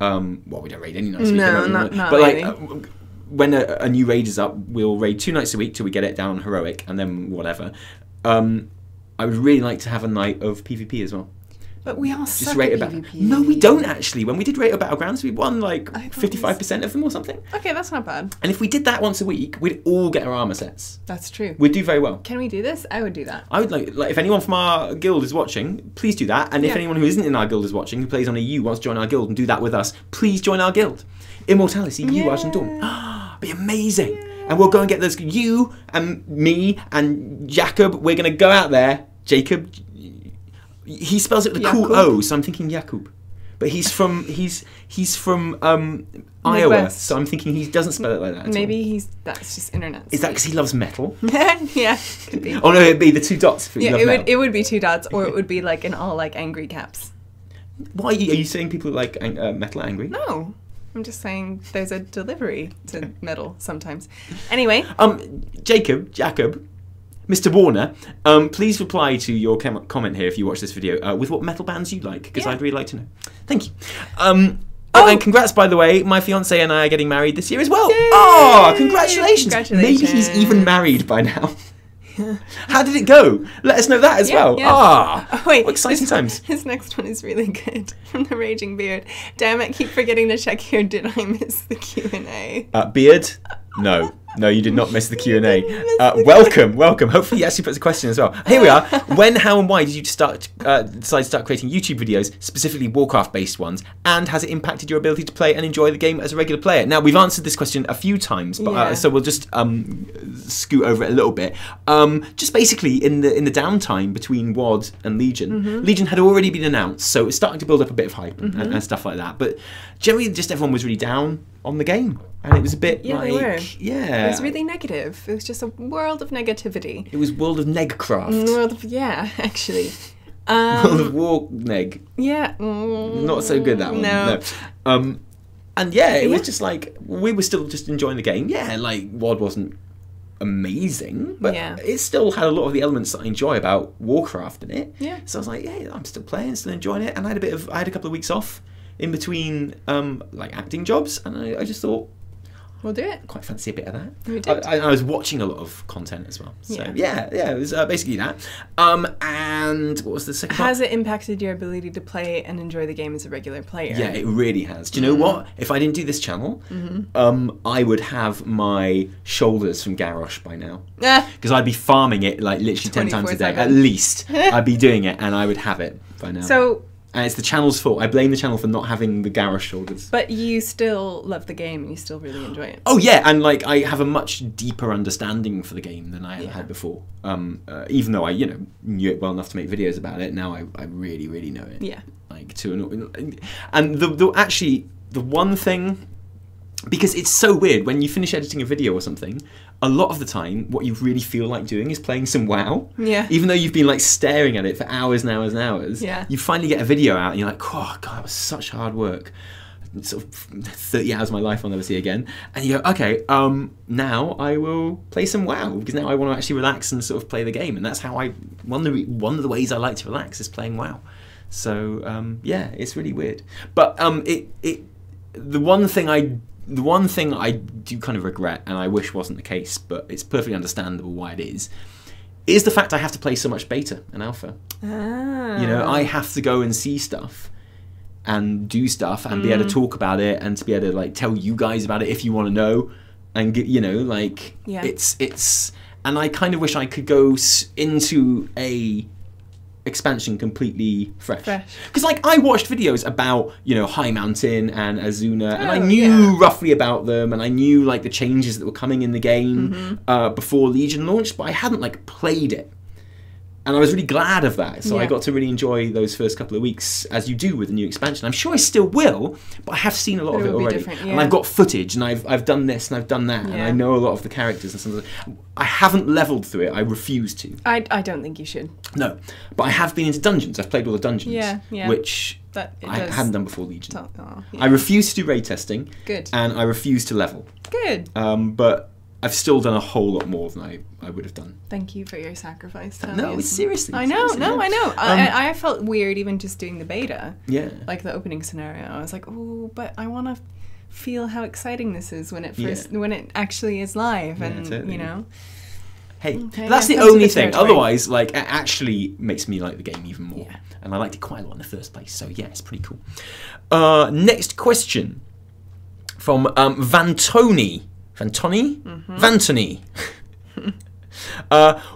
Well, we don't raid any nights a week. No, not but really. Like when a new raid is up, we'll raid 2 nights a week till we get it down heroic, and then whatever. I would really like to have a night of PvP as well. But we all Just suck rate at about. PvP. No, we don't actually. When we did Rate of Battlegrounds, we won like 55% of them or something. Okay, that's not bad. And if we did that once a week, we'd all get our armor sets. That's true. We'd do very well. Can we do this? I would do that. I would like if anyone from our guild is watching, please do that. And if anyone who isn't in our guild is watching, who plays on EU, wants to join our guild and do that with us, please join our guild. Immortality, you, Arch and Dawn. Be amazing. Yeah. And we'll go and get those. You and me and Jacob, we're going to go out there. Jacob, he spells it with a cool O, so I'm thinking Jakub. But he's from Iowa, so I'm thinking he doesn't spell it like that. Maybe that's just internet. Is that because he loves metal? Yeah, could be. Oh no, it'd be the 2 dots. If it would be 2 dots, or it would be like in all like angry caps. Why are you saying people like metal are angry? No, I'm just saying there's a delivery to metal sometimes. Anyway, Jacob, Mr. Warner, please reply to your comment here if you watch this video with what metal bands you like, because I'd really like to know. Thank you. And congrats, by the way, my fiance and I are getting married this year as well. Yay! Oh, congratulations. Maybe he's even married by now. How did it go? Let us know that as well. Yeah. Oh, wait, what exciting times. His next one is really good. From the Raging Beard. Damn it, keep forgetting to check here. Did I miss the Q&A? Beard? No, you did not miss the Q&A. Welcome. Hopefully he actually puts a question as well. Here we are. When, how and why did you decide to start creating YouTube videos, specifically Warcraft-based ones, and has it impacted your ability to play and enjoy the game as a regular player? Now, we've answered this question a few times, but so we'll just scoot over it a little bit. Just basically, in the downtime between WoD and Legion, Legion had already been announced, so it's starting to build up a bit of hype and stuff like that. But generally, just everyone was really down on the game. And it was a bit they were. Yeah. It was really negative. It was just a world of negativity. It was World of Negcraft. World of, actually. World of War Neg. Yeah. Not so good, that one. No. And it was just like, we were still just enjoying the game. Yeah, like, WoD wasn't amazing, but it still had a lot of the elements that I enjoy about Warcraft in it. Yeah. So I was like, yeah, I'm still playing, still enjoying it. And I had a couple of weeks off in between like acting jobs, and I just thought, we'll do it. Quite fancy a bit of that. We did. I was watching a lot of content as well. So it was basically that. And what was the second part? Has it impacted your ability to play and enjoy the game as a regular player? Yeah, it really has. Do you know what? If I didn't do this channel, I would have my shoulders from Garrosh by now. Because I'd be farming it like literally 10 times a day. At least. I'd be doing it and I would have it by now. So... And it's the channel's fault. I blame the channel for not having the Garrosh shoulders. But you still love the game and you still really enjoy it. Oh yeah, and like I have a much deeper understanding for the game than I had before. Even though I, knew it well enough to make videos about it, now I really, really know it. Yeah. Like and the one thing, because it's so weird when you finish editing a video or something. A lot of the time, what you really feel like doing is playing some WoW. Yeah. Even though you've been like staring at it for hours and hours and hours. Yeah. You finally get a video out and you're like, oh god, that was such hard work. Sort of 30 hours of my life I'll never see again. And you go, okay, now I will play some WoW because now I want to actually relax and sort of play the game. And that's how one of the ways I like to relax is playing WoW. So it's really weird. But the one thing I do kind of regret, and I wish wasn't the case, but it's perfectly understandable why it is the fact I have to play so much beta and alpha. I have to go and see stuff and do stuff and be able to talk about it and to be able to like tell you guys about it if you want to know and get, it's and I kind of wish I could go into a expansion completely fresh. Because like I watched videos about High Mountain and Azuna and I knew roughly about them and I knew like the changes that were coming in the game before Legion launched, but I hadn't like played it. And I was really glad of that. So I Yeah. got to really enjoy those first couple of weeks, as you do with the new expansion. I'm sure I still will, but I have seen a lot But of it it will be already. different, And yeah. I've got footage, and I've done this and I've done that, and Yeah. I know a lot of the characters and something. I haven't leveled through it. I refuse to. I don't think you should. No, but I have been into dungeons. I've played all the dungeons, Yeah. which That it I does. hadn't done before Legion. Oh, yeah. I refuse to do raid testing, Good. and I refuse to level. Good. But I've still done a whole lot more than I would have done. Thank you for your sacrifice. No, Tony. seriously. I know. seriously, No, yeah. I know. I felt weird even just doing the beta, Yeah. like the opening scenario. I was like, oh, but I want to feel how exciting this is when it actually is live, Yeah, and totally. you know. Hey, Okay, that's yeah, the come to only the thing. territory. Otherwise, like, it actually makes me like the game even more. Yeah. And I liked it quite a lot in the first place. So yeah, it's pretty cool. Next question from Vantoni. Vantoni? Mm-hmm. Vantoni.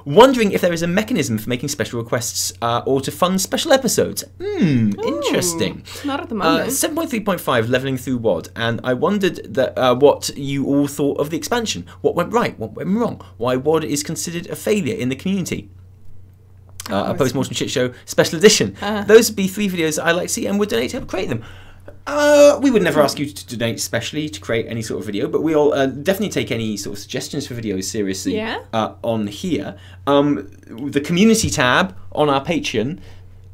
Wondering if there is a mechanism for making special requests or to fund special episodes. Interesting. Ooh, not at the moment. 7.3.5 leveling through WOD, and I wondered that what you all thought of the expansion. What went right? What went wrong? Why WOD is considered a failure in the community? A post-mortem shit show special edition. Those would be 3 videos I'd like to see and would donate to help create them. We would never ask you to donate specially to create any sort of video, but we'll definitely take any sort of suggestions for videos seriously. Yeah. On here. The community tab on our Patreon,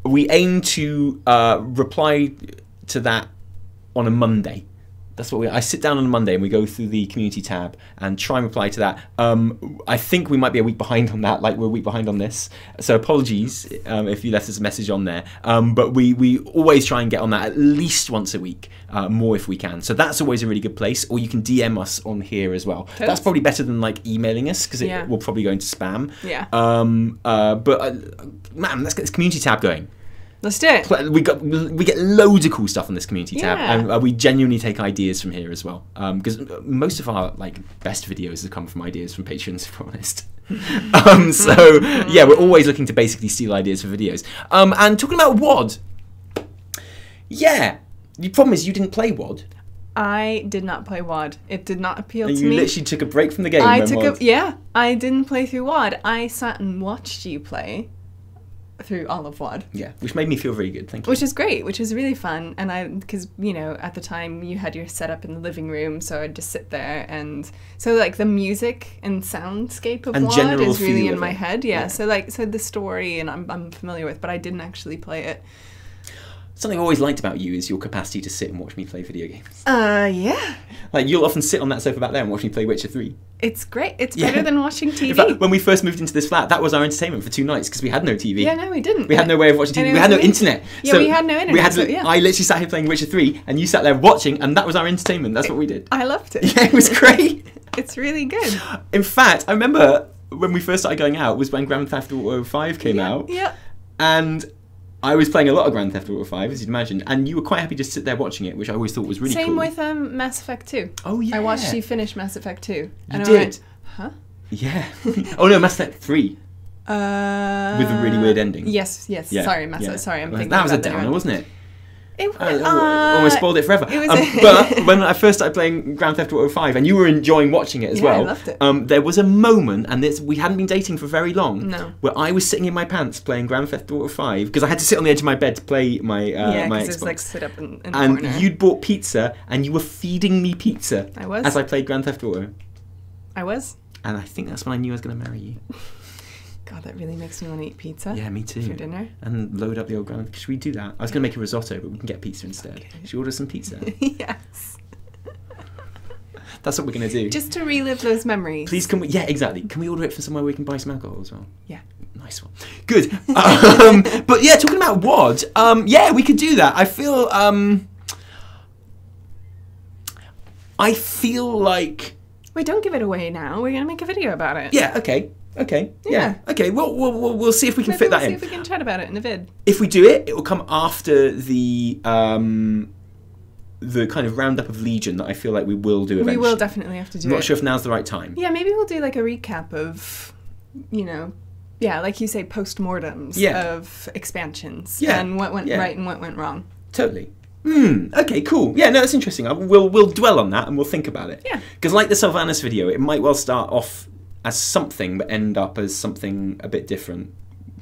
we aim to reply to that on a Monday. That's what I sit down on a Monday and we go through the community tab and try and reply to that. I think we might be a week behind on that, like we're a week behind on this. So apologies if you left us a message on there. But we always try and get on that at least once a week, more if we can. So that's always a really good place. Or you can DM us on here as well. Totes. That's probably better than like emailing us because it Yeah. will probably go into spam. Yeah. Man, let's get this community tab going. Let's do it. We get loads of cool stuff on this community tab, Yeah. and we genuinely take ideas from here as well. Because most of our like best videos have come from ideas from patrons, if we're honest. So yeah, we're always looking to basically steal ideas for videos. And talking about WOD, yeah, the problem is you didn't play WOD. I did not play WOD. It did not appeal And to you me. literally took a break from the game. I when took WOD. I didn't play through WOD. I sat and watched you play through all of WOD. Yeah, which made me feel very good. Thank you. Which is great, which is really fun. And because, you know, at the time you had your setup in the living room, so I'd just sit there and, so like the music and soundscape of And WOD general is really feel in of my it. head. Yeah. Yeah. So the story and I'm familiar with, but I didn't actually play it. Something I've always liked about you is your capacity to sit and watch me play video games. Yeah. Like, you'll often sit on that sofa back there and watch me play Witcher 3. It's great. It's Yeah. better than watching TV. In fact, when we first moved into this flat, that was our entertainment for 2 nights because we had no TV. Yeah, no, we didn't. We had no way of watching TV. And it We had no was amazing. internet. Yeah, we had no internet, so, yeah. I literally sat here playing Witcher 3 and you sat there watching, and that was our entertainment. That's what we did. I loved it. Yeah, it was great. It's really good. In fact, I remember when we first started going out was when Grand Theft Auto 5 came out. Yeah. And I was playing a lot of Grand Theft Auto 5, as you'd imagine, and you were quite happy to sit there watching it, which I always thought was really Same cool. with Mass Effect 2. Oh, yeah. I watched you finish Mass Effect 2. And I did? went, huh? Yeah. Oh, no, Mass Effect 3. With a really weird ending. Yes. Yeah, Sorry, yeah. Sorry, I'm thinking that was a about the downer, one. wasn't it? It Almost spoiled it forever. It was but when I first started playing Grand Theft Auto 5, and you were enjoying watching it as Yeah, well, I loved it. There was a moment, and we hadn't been dating for very long, No. where I was sitting in my pants playing Grand Theft Auto 5 because I had to sit on the edge of my bed to play my yeah, my because Xbox. it's like sit up in the And corner. you'd bought pizza, and you were feeding me pizza I was. as I played Grand Theft Auto. I was. And I think that's when I knew I was going to marry you. God, that really makes me want to eat pizza. Yeah, me too. For dinner. And load up the old Grand. Should we do that? I was going to make a risotto, but we can get pizza instead. Okay. Should we order some pizza? Yes. That's what we're going to do. Just to relive those memories. Please, can we? Yeah, exactly. Can we order it from somewhere where we can buy some alcohol as well? Yeah. Nice one. Good. But yeah, talking about WOD, yeah, we could do that. I feel like. Wait, don't give it away now. We're going to make a video about it. Yeah. Okay. Okay. Yeah. Yeah. Okay. We'll see if we can Maybe fit we'll that see in. if we can chat about it in a vid. If we do it, it will come after the kind of roundup of Legion that I feel like we will do eventually. We will definitely have to do I'm it. not sure if now's the right time. Yeah, maybe we'll do like a recap of, yeah, like you say, post-mortems of expansions. Yeah. And what went Yeah. right and what went wrong. Totally. Okay, cool. Yeah, no, that's interesting. We'll dwell on that and we'll think about it. Yeah. Because like the Sylvanas video, it might well start off as something but end up as something a bit different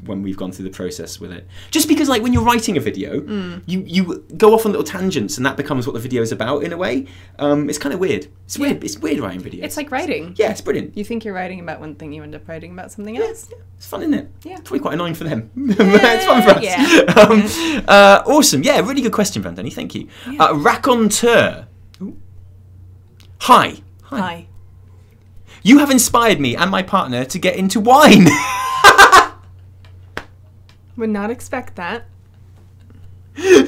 when we've gone through the process with it. Just because, like, when you're writing a video, you go off on little tangents, and that becomes what the video is about in a way. It's kind of weird. It's weird. It's weird writing videos. It's like writing. Yeah, it's brilliant. You think you're writing about one thing, you end up writing about something else. Yeah. It's fun, isn't it? Yeah. Probably quite annoying for them. It's fun for us. Yeah. Awesome. Yeah, really good question, Vandeni. Thank you. Raconteur. Hi. Hi. You have inspired me and my partner to get into wine. Would not expect that. It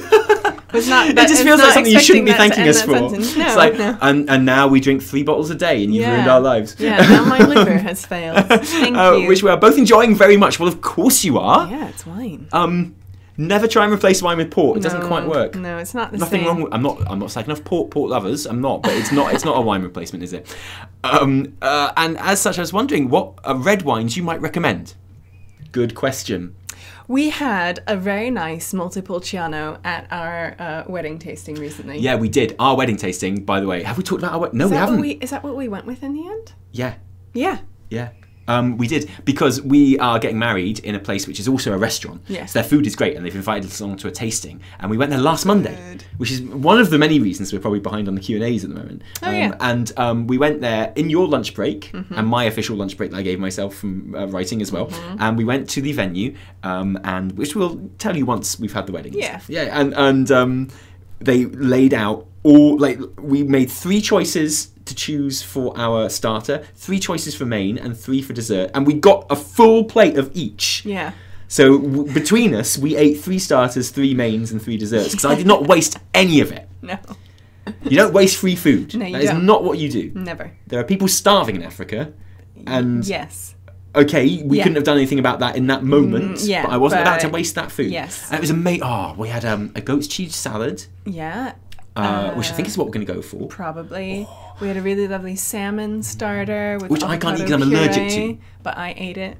just feels like something you shouldn't be thanking us for. No, it's like, no. and now we drink 3 bottles a day, and you've ruined our lives. Yeah, now my liver has failed. Thank you. Which we are both enjoying very much. Well, of course you are. Yeah, it's wine. Never try and replace wine with port. It doesn't quite work. No, it's not the Nothing same. wrong with, I'm not slagging off port lovers. I'm not, but it's not a wine replacement, is it? And as such, I was wondering what red wines you might recommend. Good question. We had a very nice Montepulciano at our wedding tasting recently. Yeah, we did. Our wedding tasting, by the way. Have we talked about our wedding? No, we haven't. Is that what we went with in the end? Yeah. Yeah. Yeah. We did, because we are getting married in a place which is also a restaurant. Yes. So their food is great, and they've invited us along to a tasting. And we went there last Monday, which is one of the many reasons we're probably behind on the Q&As at the moment. And we went there in your lunch break, and my official lunch break that I gave myself from writing as well. And we went to the venue, and which we'll tell you once we've had the wedding. Yeah. Yeah, and they laid out all, like, we made 3 choices to choose for our starter, 3 choices for main, and 3 for dessert, and we got a full plate of each. Yeah. So between us, we ate 3 starters, 3 mains, and 3 desserts, because I did not waste any of it. No. You don't waste free food. No, you That is don't. not what you do. Never. There are people starving in Africa, and yes. okay, we couldn't have done anything about that in that moment, but I wasn't about to waste that food. Yes. And it was amazing. Oh, we had a goat's cheese salad, Yeah. which I think is what we're going to go for. Probably. We had a really lovely salmon starter with Which I can't eat avocado 'cause I'm allergic puree, to. but I ate it.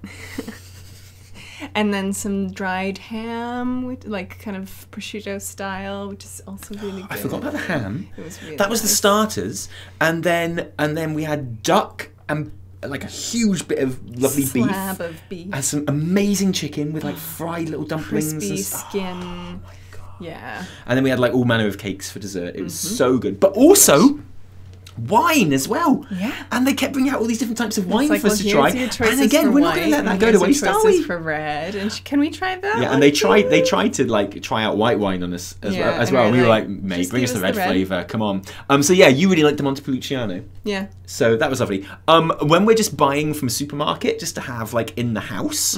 And then some dried ham, like kind of prosciutto style, which is also really good. I forgot about the ham. It was really That was the nice. starters, and then we had duck and like a huge bit of lovely Slab beef, of beef, and some amazing chicken with like fried little dumplings, crispy and skin. Oh my God. Yeah. And then we had like all manner of cakes for dessert. It was so good, but also wine as well. Yeah. And they kept bringing out all these different types of wine It's for us to try. And again, we're not going to let that go to waste, are we? For red, and can we try that? Yeah, and they tried to like try out white wine on us as well. And we were like, mate, just bring give us the us red the red. flavour. Come on. So yeah, you really liked the Montepulciano. Yeah. So that was lovely. When we're just buying from a supermarket, just to have like in the house,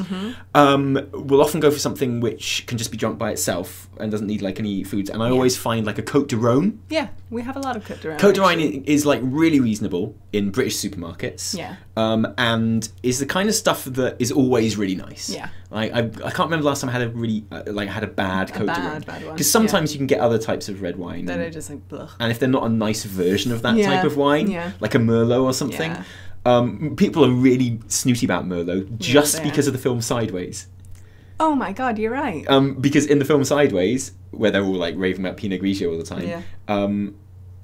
we'll often go for something which can just be drunk by itself and doesn't need like any foods. And I always find like a Côte de Rhône. Yeah, we have a lot of Côte de Rhône. Côte de Rhône is like really reasonable in British supermarkets. Yeah. And is the kind of stuff that is always really nice. Yeah. Like I can't remember the last time I had a really had a bad Côte de Rhône. bad one. Because sometimes you can get other types of red wine. That are just like, blech. And if they're not a nice version of that Yeah. type of wine, Yeah. like a Merlot or something, people are really snooty about Merlot just they because of the film Sideways. Oh my God, you're right. Because in the film Sideways, where they're all like raving about Pinot Grigio all the time, Yeah.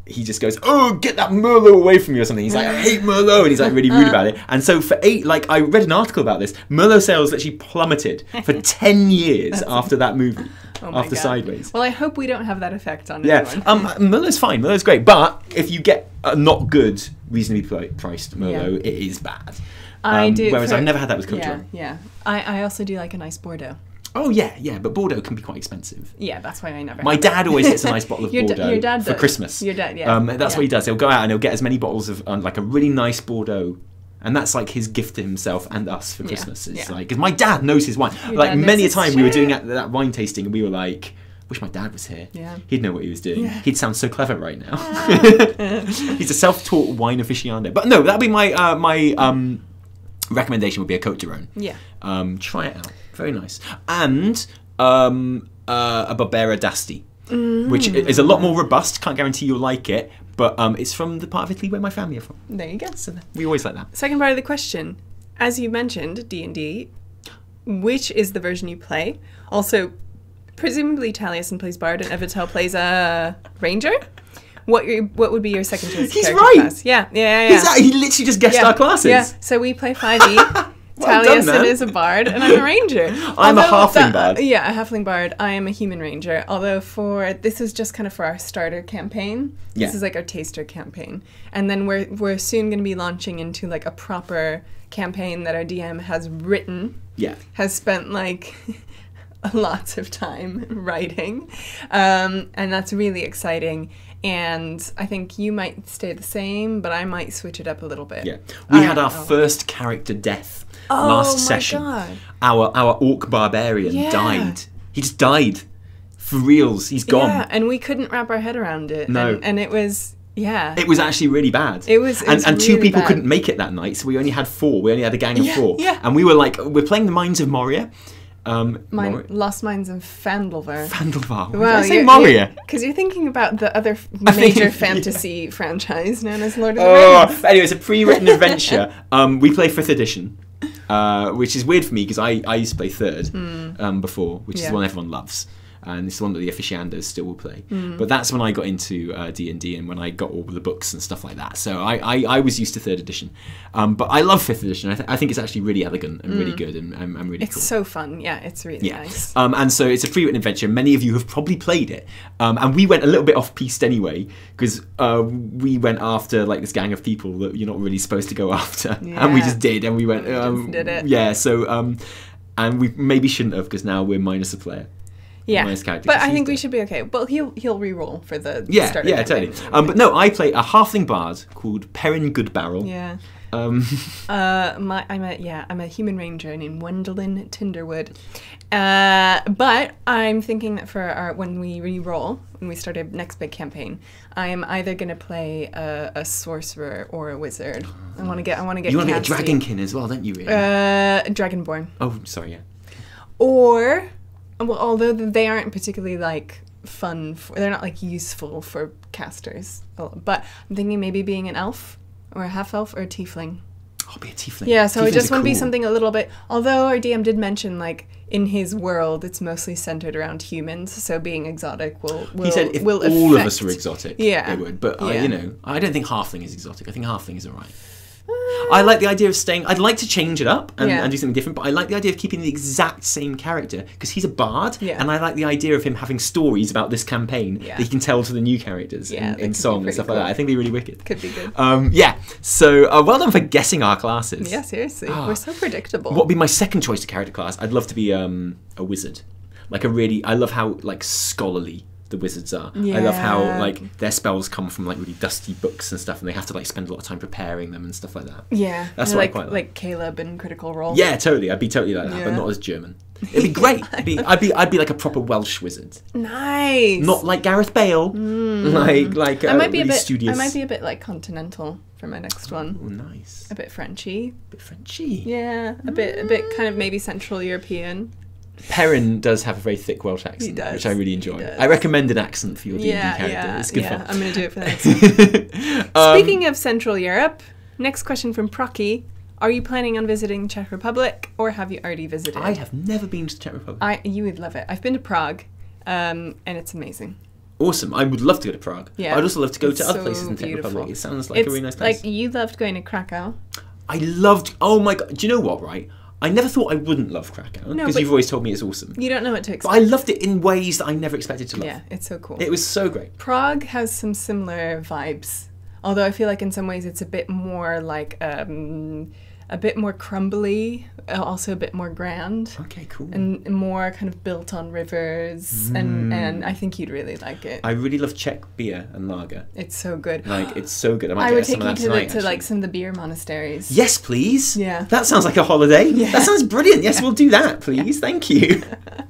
he just goes, "Oh, get that Merlot away from me," or something. He's like, "I hate Merlot," and he's like really rude about it. And so for I read an article about this. Merlot sales actually plummeted for 10 years after that movie, Oh my after God. Sideways. Well, I hope we don't have that effect on Yeah, anyone. Merlot's fine. Merlot's great, but if you get a not good, reasonably priced Merlot, it is bad. I do. Whereas I've never had that with Côte de Yeah, Rhône. yeah. I also do like a nice Bordeaux. Oh yeah, but Bordeaux can be quite expensive. Yeah, that's why I never. My have dad it. always gets a nice bottle of Bordeaux your dad for does. Christmas. Your dad, yeah. That's what he does. He'll go out and he'll get as many bottles of like a really nice Bordeaux, and that's like his gift to himself and us for Christmas. It's like, because my dad knows his wine. Your Like dad knows many a his time we were doing shit. that wine tasting, and we were like, "Wish my dad was here. Yeah. He'd know what he was doing. Yeah. He'd sound so clever right now." He's a self-taught wine aficionado. But no, that'd be my recommendation would be a Côte de Rhône. Yeah. Try it out. Very nice. And a Barbera d'Asti, which is a lot more robust. Can't guarantee you'll like it, but it's from the part of Italy where my family are from. There you go. So we always like that. Second part of the question, as you mentioned, D&D, which is the version you play? Also, presumably Taliesin plays Bard and Evitel plays a Ranger. What would be your second choice He's character right. class? Yeah. He literally just guessed our classes. Yeah, so we play 5e. Taliesin is a bard, and I'm a ranger. I'm a halfling bard. Yeah, a halfling bard. I am a human ranger. Although this is just kind of for our starter campaign. This is like our taster campaign, and then we're soon going to be launching into like a proper campaign that our DM has written. Yeah. Has spent like lots of time writing, and that's really exciting. And I think you might stay the same, but I might switch it up a little bit. Yeah, we had our first character death last session. God. Our orc barbarian died. He just died for reals. He's gone. Yeah, and we couldn't wrap our head around it. No, and it was it was actually really bad. It was and really two people bad. couldn't make it that night, so we only had 4. We only had a gang of 4, and we were like, we're playing the Mines of Moria. Lost Mines of Fandalvar. Fandalvar. Did Well, I say Moria? Because you're thinking about the other major fantasy franchise known as Lord of the Rings. Anyway, it's a pre-written adventure. We play 5th edition, which is weird for me because I used to play 3rd before, which is the one everyone loves. And it's the one that the aficionados still will play. But that's when I got into D&D and when I got all the books and stuff like that. So I was used to 3rd edition. But I love 5th edition. I think it's actually really elegant and really good and really cool. It's so fun. Yeah, it's really nice. And so it's a pre-written adventure. Many of you have probably played it. And we went a little bit off-piste anyway because we went after like this gang of people that you're not really supposed to go after. Yeah. And we just did. And we went... just did it. Yeah, so... and we maybe shouldn't have because now we're minus a player. Yeah, but I think we should be okay. Well, he'll re-roll for the starter campaign. Totally. But no, I play a halfling bard called Perrin Goodbarrel. Yeah. I'm a human ranger named Wendelin Tinderwood. But I'm thinking that for when we re-roll, when we start our next big campaign, I am either going to play a sorcerer or a wizard. I want to get. You want to be a dragonkin as well, don't you? Really? Dragonborn. Oh, sorry. Yeah. Or. Well, although they aren't particularly like fun, they're not like useful for casters. But I'm thinking maybe being an elf or a half elf or a tiefling. I'll be a tiefling. Yeah, so I just want to be something a little bit. Although our DM did mention like in his world, it's mostly centered around humans. So being exotic will he said if all of us were exotic, it would. But I don't think halfling is exotic. I think halfling is alright. I like the idea of staying... I'd like to change it up and do something different, but I like the idea of keeping the exact same character, because he's a bard, and I like the idea of him having stories about this campaign that he can tell to the new characters in song and stuff like that. I think they'd be really wicked. Could be good. So well done for guessing our classes. Yeah, seriously. We're so predictable. What would be my second choice to character class? I'd love to be a wizard. I love how, like, scholarly the wizards are. I love how like their spells come from like really dusty books and stuff, and they have to like spend a lot of time preparing them and stuff like that. Yeah, that's what I quite like Caleb in Critical Role. Yeah, totally. I'd be totally like that, but not as German. It'd be great. I'd be like a proper Welsh wizard. Nice. Not like Gareth Bale. Like I might be really a bit studious. I might be a bit like continental for my next one. Oh, nice. A bit Frenchy. Yeah, a bit kind of maybe Central European. Perrin does have a very thick Welsh accent, which I really enjoy. I recommend an accent for your D&D character. It's good fun. I'm going to do it for the next one. Speaking of Central Europe, next question from Procky. Are you planning on visiting Czech Republic, or have you already visited? I have never been to Czech Republic. You would love it. I've been to Prague, and it's amazing. Awesome. I would love to go to Prague. Yeah. I'd also love to go to other places in the Czech Republic. It sounds like a really nice place. Like, you loved going to Krakow. I loved... Oh my God. Do you know what, right? I never thought I wouldn't love Krakow, because you've always told me it's awesome. You don't know what to expect. But I loved it in ways that I never expected to love. Yeah, it's so cool. It was so great. Prague has some similar vibes, although I feel like in some ways it's a bit more like a bit more crumbly, also a bit more grand. Okay, cool. And more kind of built on rivers, and I think you'd really like it. I really love Czech beer and lager. It's so good. Like, it's so good. I would take you to like some of the beer monasteries. Yes, please. Yeah. That sounds like a holiday. Yeah. That sounds brilliant. Yes, we'll do that, please. Thank you.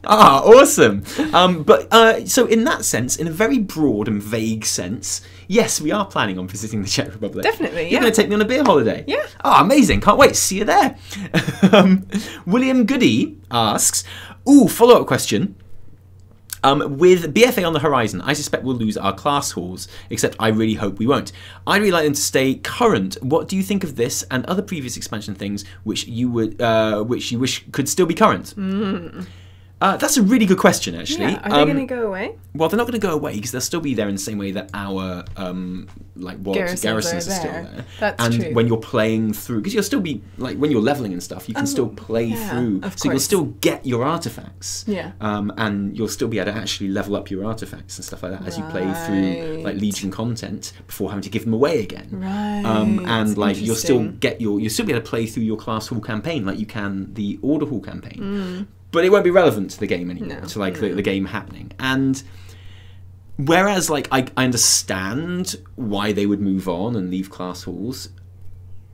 Awesome. So in that sense, in a very broad and vague sense, yes, we are planning on visiting the Czech Republic. Definitely, You're going to take me on a beer holiday? Yeah. Oh, amazing. Can't wait. See you there. William Goody asks, follow-up question. With BFA on the horizon, I suspect we'll lose our class halls, except I really hope we won't. I'd really like them to stay current. What do you think of this and other previous expansion things which you wish could still be current? That's a really good question, actually. Yeah. Are they going to go away? Well, they're not going to go away because they'll still be there in the same way that our garrisons are still there. That's true. When you're playing through, because you'll still be like when you're leveling and stuff, you can still play through, so you'll still get your artifacts. Yeah. And you'll still be able to actually level up your artifacts and stuff like that as you play through like Legion content before having to give them away again. Right. And like you'll still be able to play through your Class Hall campaign like you can the Order Hall campaign. But it won't be relevant to the game anymore, to like the game happening. And whereas like I understand why they would move on and leave Class Halls,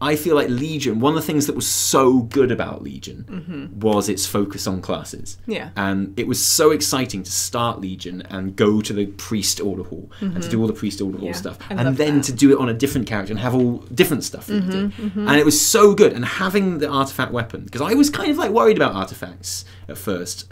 I feel like Legion, one of the things that was so good about Legion was its focus on classes. Yeah. And it was so exciting to start Legion and go to the Priest Order Hall and to do all the Priest Order Hall stuff. And then to do it on a different character and have all different stuff that you did. And it was so good. And having the artifact weapon, because I was kind of like worried about artifacts at first,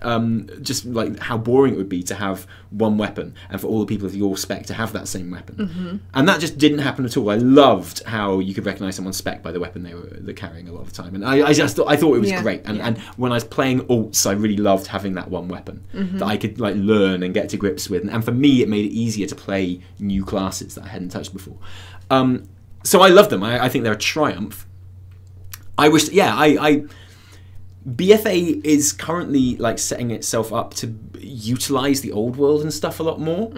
just like how boring it would be to have one weapon and for all the people of your spec to have that same weapon. And that just didn't happen at all. I loved how you could recognise someone's spec by the weapon they're carrying a lot of the time, and I thought it was great. And when I was playing alts, I really loved having that one weapon that I could like learn and get to grips with. And for me, it made it easier to play new classes that I hadn't touched before. So I love them. I think they're a triumph. I wish, BFA is currently like setting itself up to utilize the old world and stuff a lot more,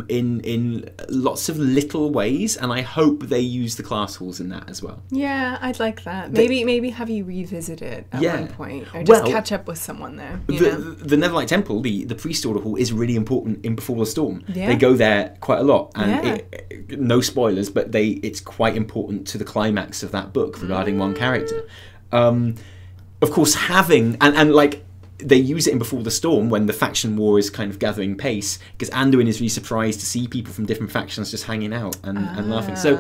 in lots of little ways, and I hope they use the class halls in that as well. Yeah, I'd like that. Maybe have you revisit it at one point, or just catch up with someone there. The Netherlight Temple, the Priest Order Hall, is really important in Before the Storm. They go there quite a lot, and no spoilers, but it's quite important to the climax of that book regarding one character. Of course, having and like they use it in Before the Storm when the faction war is kind of gathering pace, because Anduin is really surprised to see people from different factions just hanging out and laughing. So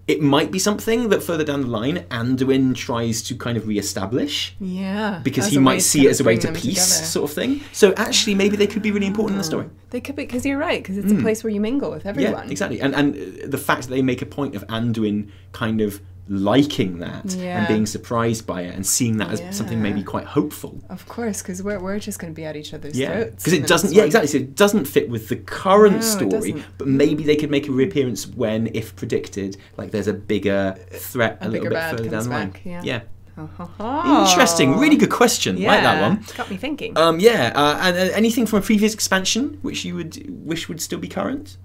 it might be something that further down the line Anduin tries to kind of re-establish. Yeah, because he might see it as a way to peace, sort of thing. So actually, maybe they could be really important in the story. They could be, because you're right, because it's a place where you mingle with everyone. Yeah, exactly. And the fact that they make a point of Anduin kind of liking that and being surprised by it and seeing that as something maybe quite hopeful. Of course, because we're just going to be at each other's throats. Because it doesn't, exactly. So it doesn't fit with the current story, but maybe they could make a reappearance when, if predicted, like there's a bigger threat a little bit further down the line. Yeah. Interesting. Really good question. Like that one. It's got me thinking. And anything from a previous expansion which you would wish would still be current?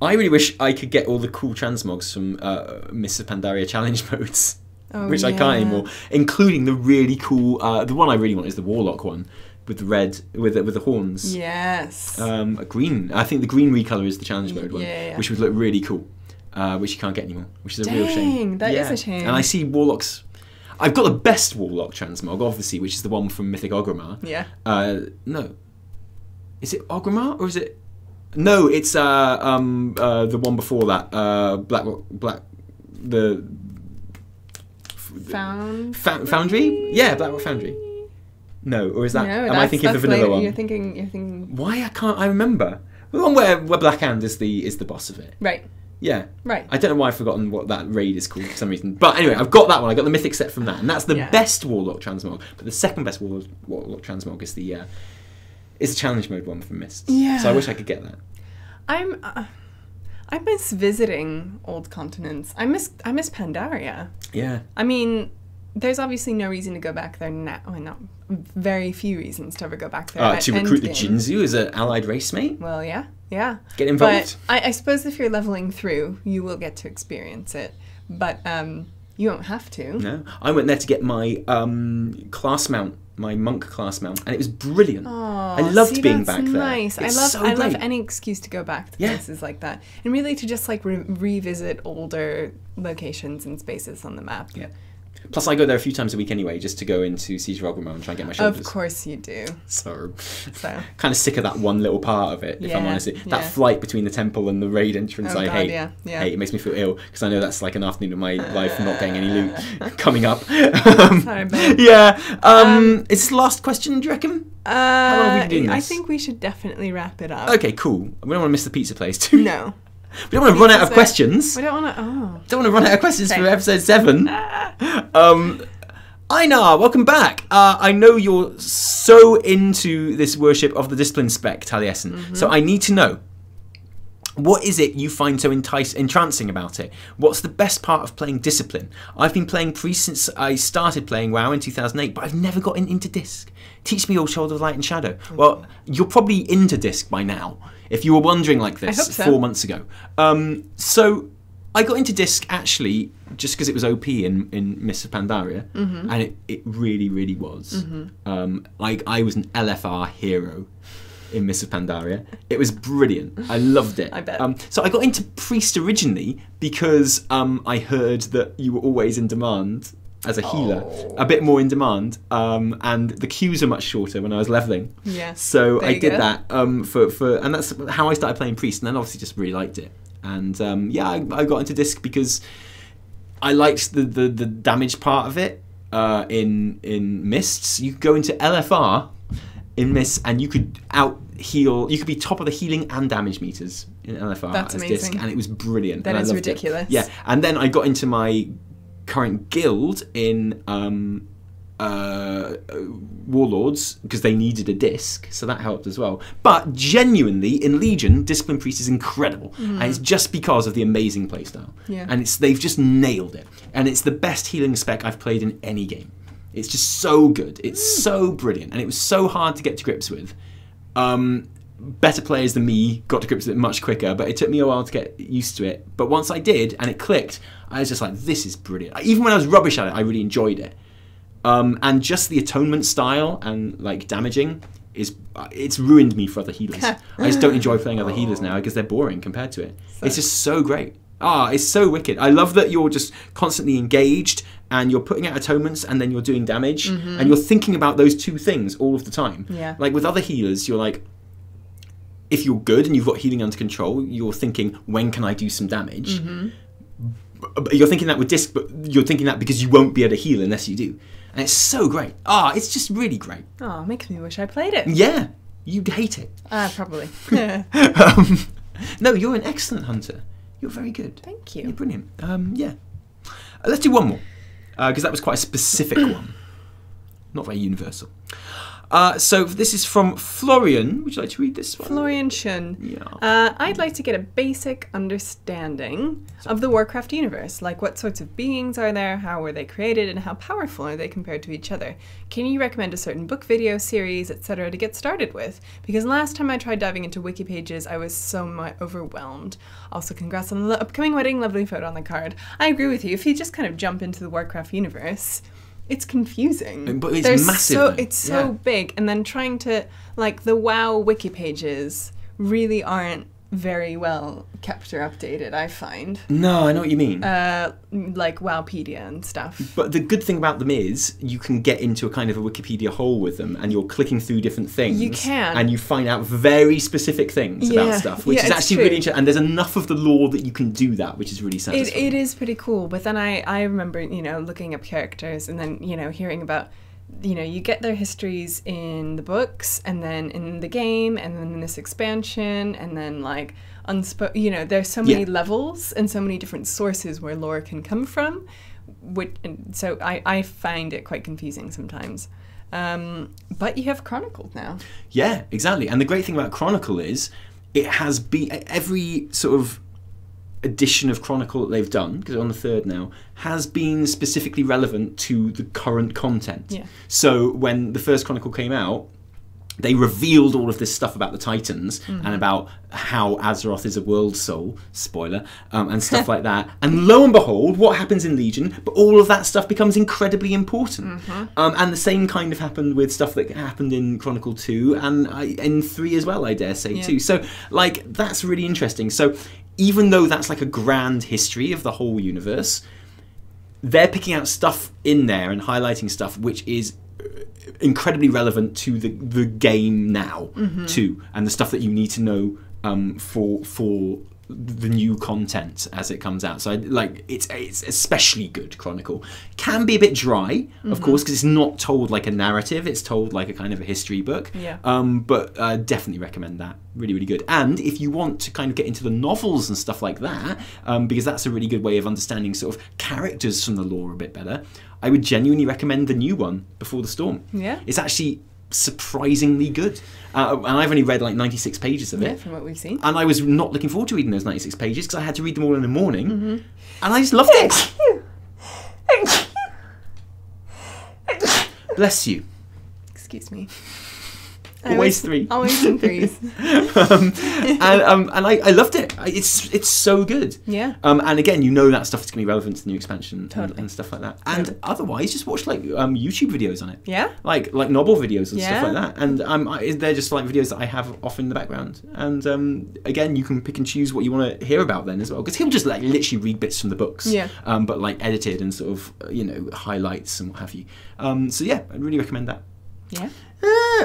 I really wish I could get all the cool transmogs from Mists of Pandaria challenge modes, which I can't anymore, including the really cool. The one I really want is the Warlock one with the red with the horns. Yes. Green. I think the green recolor is the challenge mode one, which would look really cool, which you can't get anymore, which is a real shame. That is a shame. And I see Warlocks. I've got the best Warlock transmog, obviously, which is the one from Mythic Orgrimmar. Yeah. No. Is it Orgrimmar or is it? No, it's the one before that. The Foundry? Yeah, Blackrock Foundry. No, or is that? No, am I thinking of the vanilla one? You're thinking. Why can't I remember? The one where Black Hand is the boss of it. Right. Yeah. Right. I don't know why I've forgotten what that raid is called for some reason. But anyway, I've got that one. I got the mythic set from that, and that's the best Warlock transmog. But the second best Warlock transmog is the challenge mode one from Mists. Yeah. So I wish I could get that. I miss visiting old continents. I miss Pandaria. Yeah. I mean, there's obviously no reason to go back there now. Well, not very few reasons to ever go back there. To recruit the Jinzu as an allied race mate? Well, yeah. Get involved. But I suppose if you're leveling through, you will get to experience it. But you won't have to. No. I went there to get my class mount, my monk class mount, and it was brilliant. I loved being back there. Nice. I love any excuse to go back to places like that, and really to just like revisit older locations and spaces on the map. Yeah. Plus, I go there a few times a week anyway, just to go into Siege of Orgrimmar and try and get my shoulders. Of course you do. So kind of sick of that one little part of it, if I'm honest. That flight between the temple and the raid entrance, I hate. It makes me feel ill, because I know that's like an afternoon of my life not getting any loot coming up. Sorry, babe. Is this the last question, do you reckon? How long have we been doing this? I think we should definitely wrap it up. Okay, cool. We don't want to miss the pizza place too. No. We don't want to run out of questions. We don't want to. Don't want to run out of questions for episode 7. I Einar, welcome back. I know you're so into this worship of the discipline spec, Taliesin, so I need to know, what is it you find so entrancing about it? What's the best part of playing discipline? I've been playing Priest since I started playing WoW in 2008, but I've never gotten into Disc. Teach me all Shoulder of Light and Shadow. Well, you're probably into Disc by now, if you were wondering like this I hope so. 4 months ago. So I got into Disc actually just because it was OP in Mists of Pandaria, and it really, really was. I was an LFR hero in Mists of Pandaria. It was brilliant. I loved it. I bet. So I got into Priest originally because I heard that you were always in demand as a healer, a bit more in demand, and the queues are much shorter when I was leveling. Yeah. So There I you did go. that and that's how I started playing Priest, and then obviously just really liked it. And I got into Disc because I liked the damage part of it in Mists. You could go into LFR in Mists and you could out-heal. You could be top of the healing and damage meters in LFR That's as amazing. Disc, and it was brilliant. That and I is loved it. ridiculous. Yeah, and then I got into my current guild in Warlords because they needed a disc, so that helped as well. But genuinely, in Legion, Discipline Priest is incredible, and it's just because of the amazing playstyle. Yeah. And they've just nailed it, and it's the best healing spec I've played in any game. It's just so good. It's so brilliant, and it was so hard to get to grips with. Better players than me got to grips with it much quicker, but it took me a while to get used to it. But once I did, and it clicked, I was just like, this is brilliant. Even when I was rubbish at it, I really enjoyed it. And just the atonement style and like damaging it's ruined me for other healers. I just don't enjoy playing other healers now because they're boring compared to it. It's just so great. It's so wicked. I love that you're just constantly engaged and you're putting out atonements and then you're doing damage and you're thinking about those two things all of the time. Yeah. Like with other healers, you're like, if you're good and you've got healing under control, you're thinking, when can I do some damage? But you're thinking that with Disc, but you're thinking that because you won't be able to heal unless you do. And it's so great. It's just really great. Oh, makes me wish I played it. Yeah, you'd hate it. Probably. No, you're an excellent hunter. You're very good. Thank you. You're brilliant. Yeah. Let's do one more, because that was quite a specific one. Not very universal. So this is from Florian. Would you like to read this one? Florian Shun. Yeah. I'd like to get a basic understanding of the Warcraft universe. Like, what sorts of beings are there? How were they created? And how powerful are they compared to each other? Can you recommend a certain book, video, series, etc. to get started with? Because last time I tried diving into wiki pages, I was so overwhelmed. Also, congrats on the upcoming wedding. Lovely photo on the card. I agree with you. If you just kind of jump into the Warcraft universe, it's confusing. But it's massive. It's so big. And then trying to, like, the WoW wiki pages really aren't very well kept or updated, I find. No, I know what you mean. Like Wowpedia and stuff. But the good thing about them is you can get into a kind of a Wikipedia hole with them and you're clicking through different things. You can. And you find out very specific things about stuff, which is actually really interesting. And there's enough of the lore that you can do that, which is really satisfying. It is pretty cool. But then I remember, looking up characters and then, hearing about, you get their histories in the books and then in the game and then in this expansion and then like there's so many levels and so many different sources where lore can come from, so I find it quite confusing sometimes. But you have Chronicle now. Yeah, exactly. And the great thing about Chronicle is it has been every sort of edition of Chronicle that they've done, because they're on the third now, has been specifically relevant to the current content. Yeah. So when the first Chronicle came out, they revealed all of this stuff about the Titans and about how Azeroth is a world soul, spoiler, and stuff like that. And lo and behold, what happens in Legion? But all of that stuff becomes incredibly important. And the same kind of happened with stuff that happened in Chronicle 2 and in 3 as well, I dare say, too. So, like, that's really interesting. So even though that's like a grand history of the whole universe, they're picking out stuff in there and highlighting stuff which is incredibly relevant to the game now too, and the stuff that you need to know for the new content as it comes out. So it's especially good. Chronicle can be a bit dry, of course, because it's not told like a narrative. It's told like a kind of a history book. Yeah. But definitely recommend that. Really, really good. And if you want to kind of get into the novels and stuff like that, because that's a really good way of understanding sort of characters from the lore a bit better, I would genuinely recommend the new one, Before the Storm. Yeah. It's actually surprisingly good. And I've only read like 96 pages of it. Yeah, from what we've seen. And I was not looking forward to reading those 96 pages because I had to read them all in the morning. And I just loved it. Bless you. Excuse me. Always three. Always in threes. and I loved it. It's so good. Yeah. And again, you know that stuff is going to be relevant to the new expansion Totally. and stuff like that. And otherwise, just watch like YouTube videos on it. Yeah. Like novel videos and Yeah. stuff like that. And they're just like videos that I have off in the background. And again, you can pick and choose what you want to hear about then as well, because he'll just like literally read bits from the books. Yeah. But like edited and sort of highlights and what have you. So yeah, I'd really recommend that. Yeah.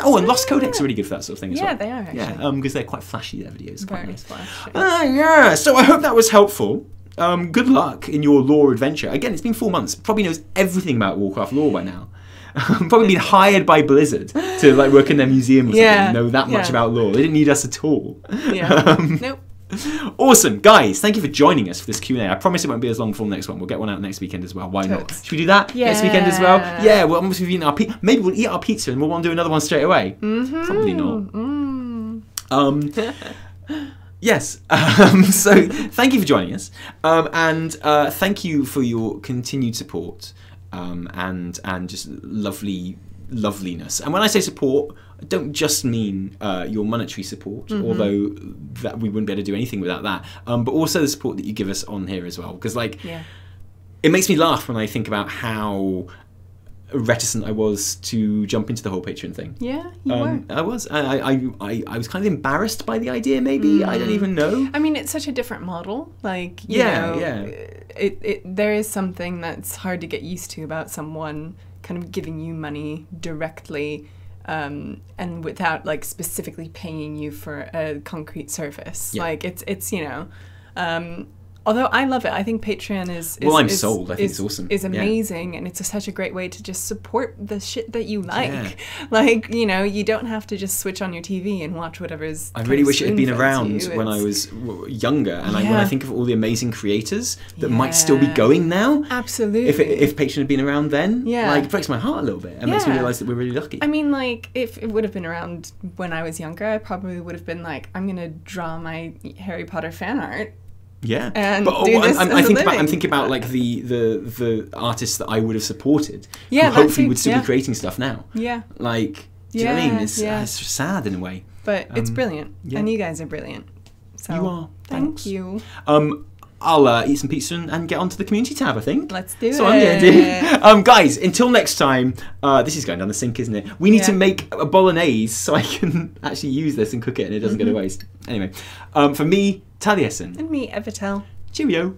And Lost Codex are really good for that sort of thing as well. Yeah, they are actually. Yeah, because they're quite flashy, their videos. Quite Very nice. flashy. Yeah, so I hope that was helpful. Good luck in your lore adventure. Again, it's been 4 months. Probably knows everything about Warcraft lore by now. Probably been hired by Blizzard to like work in their museum or something. Yeah, Know that much yeah. about lore. They didn't need us at all. Yeah. Nope. Awesome, guys! Thank you for joining us for this Q&A. I promise it won't be as long for the next one. We'll get one out next weekend as well. Why not? Totes. Should we do that next weekend as well? Yeah. Yeah. Well, almost we've eaten our maybe we'll eat our pizza and we'll want to do another one straight away. Probably not. Yes. So thank you for joining us, and thank you for your continued support, and just loveliness. And when I say support, I don't just mean your monetary support, although that we wouldn't be able to do anything without that, but also the support that you give us on here as well, because it makes me laugh when I think about how reticent I was to jump into the whole Patreon thing. Yeah, you were. I was. I was kind of embarrassed by the idea, maybe. I don't even know. I mean, it's such a different model. Like, you Yeah, know, yeah. there is something that's hard to get used to about someone kind of giving you money directly, and without like specifically paying you for a concrete service. Yeah. Like it's although I love it, I think Patreon is Well, I'm sold. I think it's awesome. Is Yeah. amazing, and it's such a great way to just support the shit that you like. Yeah. Like, you don't have to just switch on your TV and watch whatever's. I really wish it had been spoon-fed to around you. when I was younger, and when Yeah. I think of all the amazing creators that might still be going now. Absolutely. If Patreon had been around then, Yeah. like, it breaks my heart a little bit and makes me Yeah. realise that we're really lucky. I mean, like, if it would have been around when I was younger, I probably would have been like, I'm gonna draw my Harry Potter fan art. Yeah, And but do this as a I'm living. thinking about like the artists that I would have supported, Yeah, who that hopefully too, would still yeah. be creating stuff now. Yeah. Like, do you know what I mean? Yeah. It's sad in a way. But it's brilliant. yeah. And you guys are brilliant. So You are. Thank Thanks. you. I'll eat some pizza and get onto the community tab, I think. Let's do So I'm going to it. do. Guys, until next time, this is going down the sink, isn't it? We need to make a bolognese so I can actually use this and cook it and it doesn't go to waste. Anyway, for me, Taliesin. And me, Evitel. Cheerio.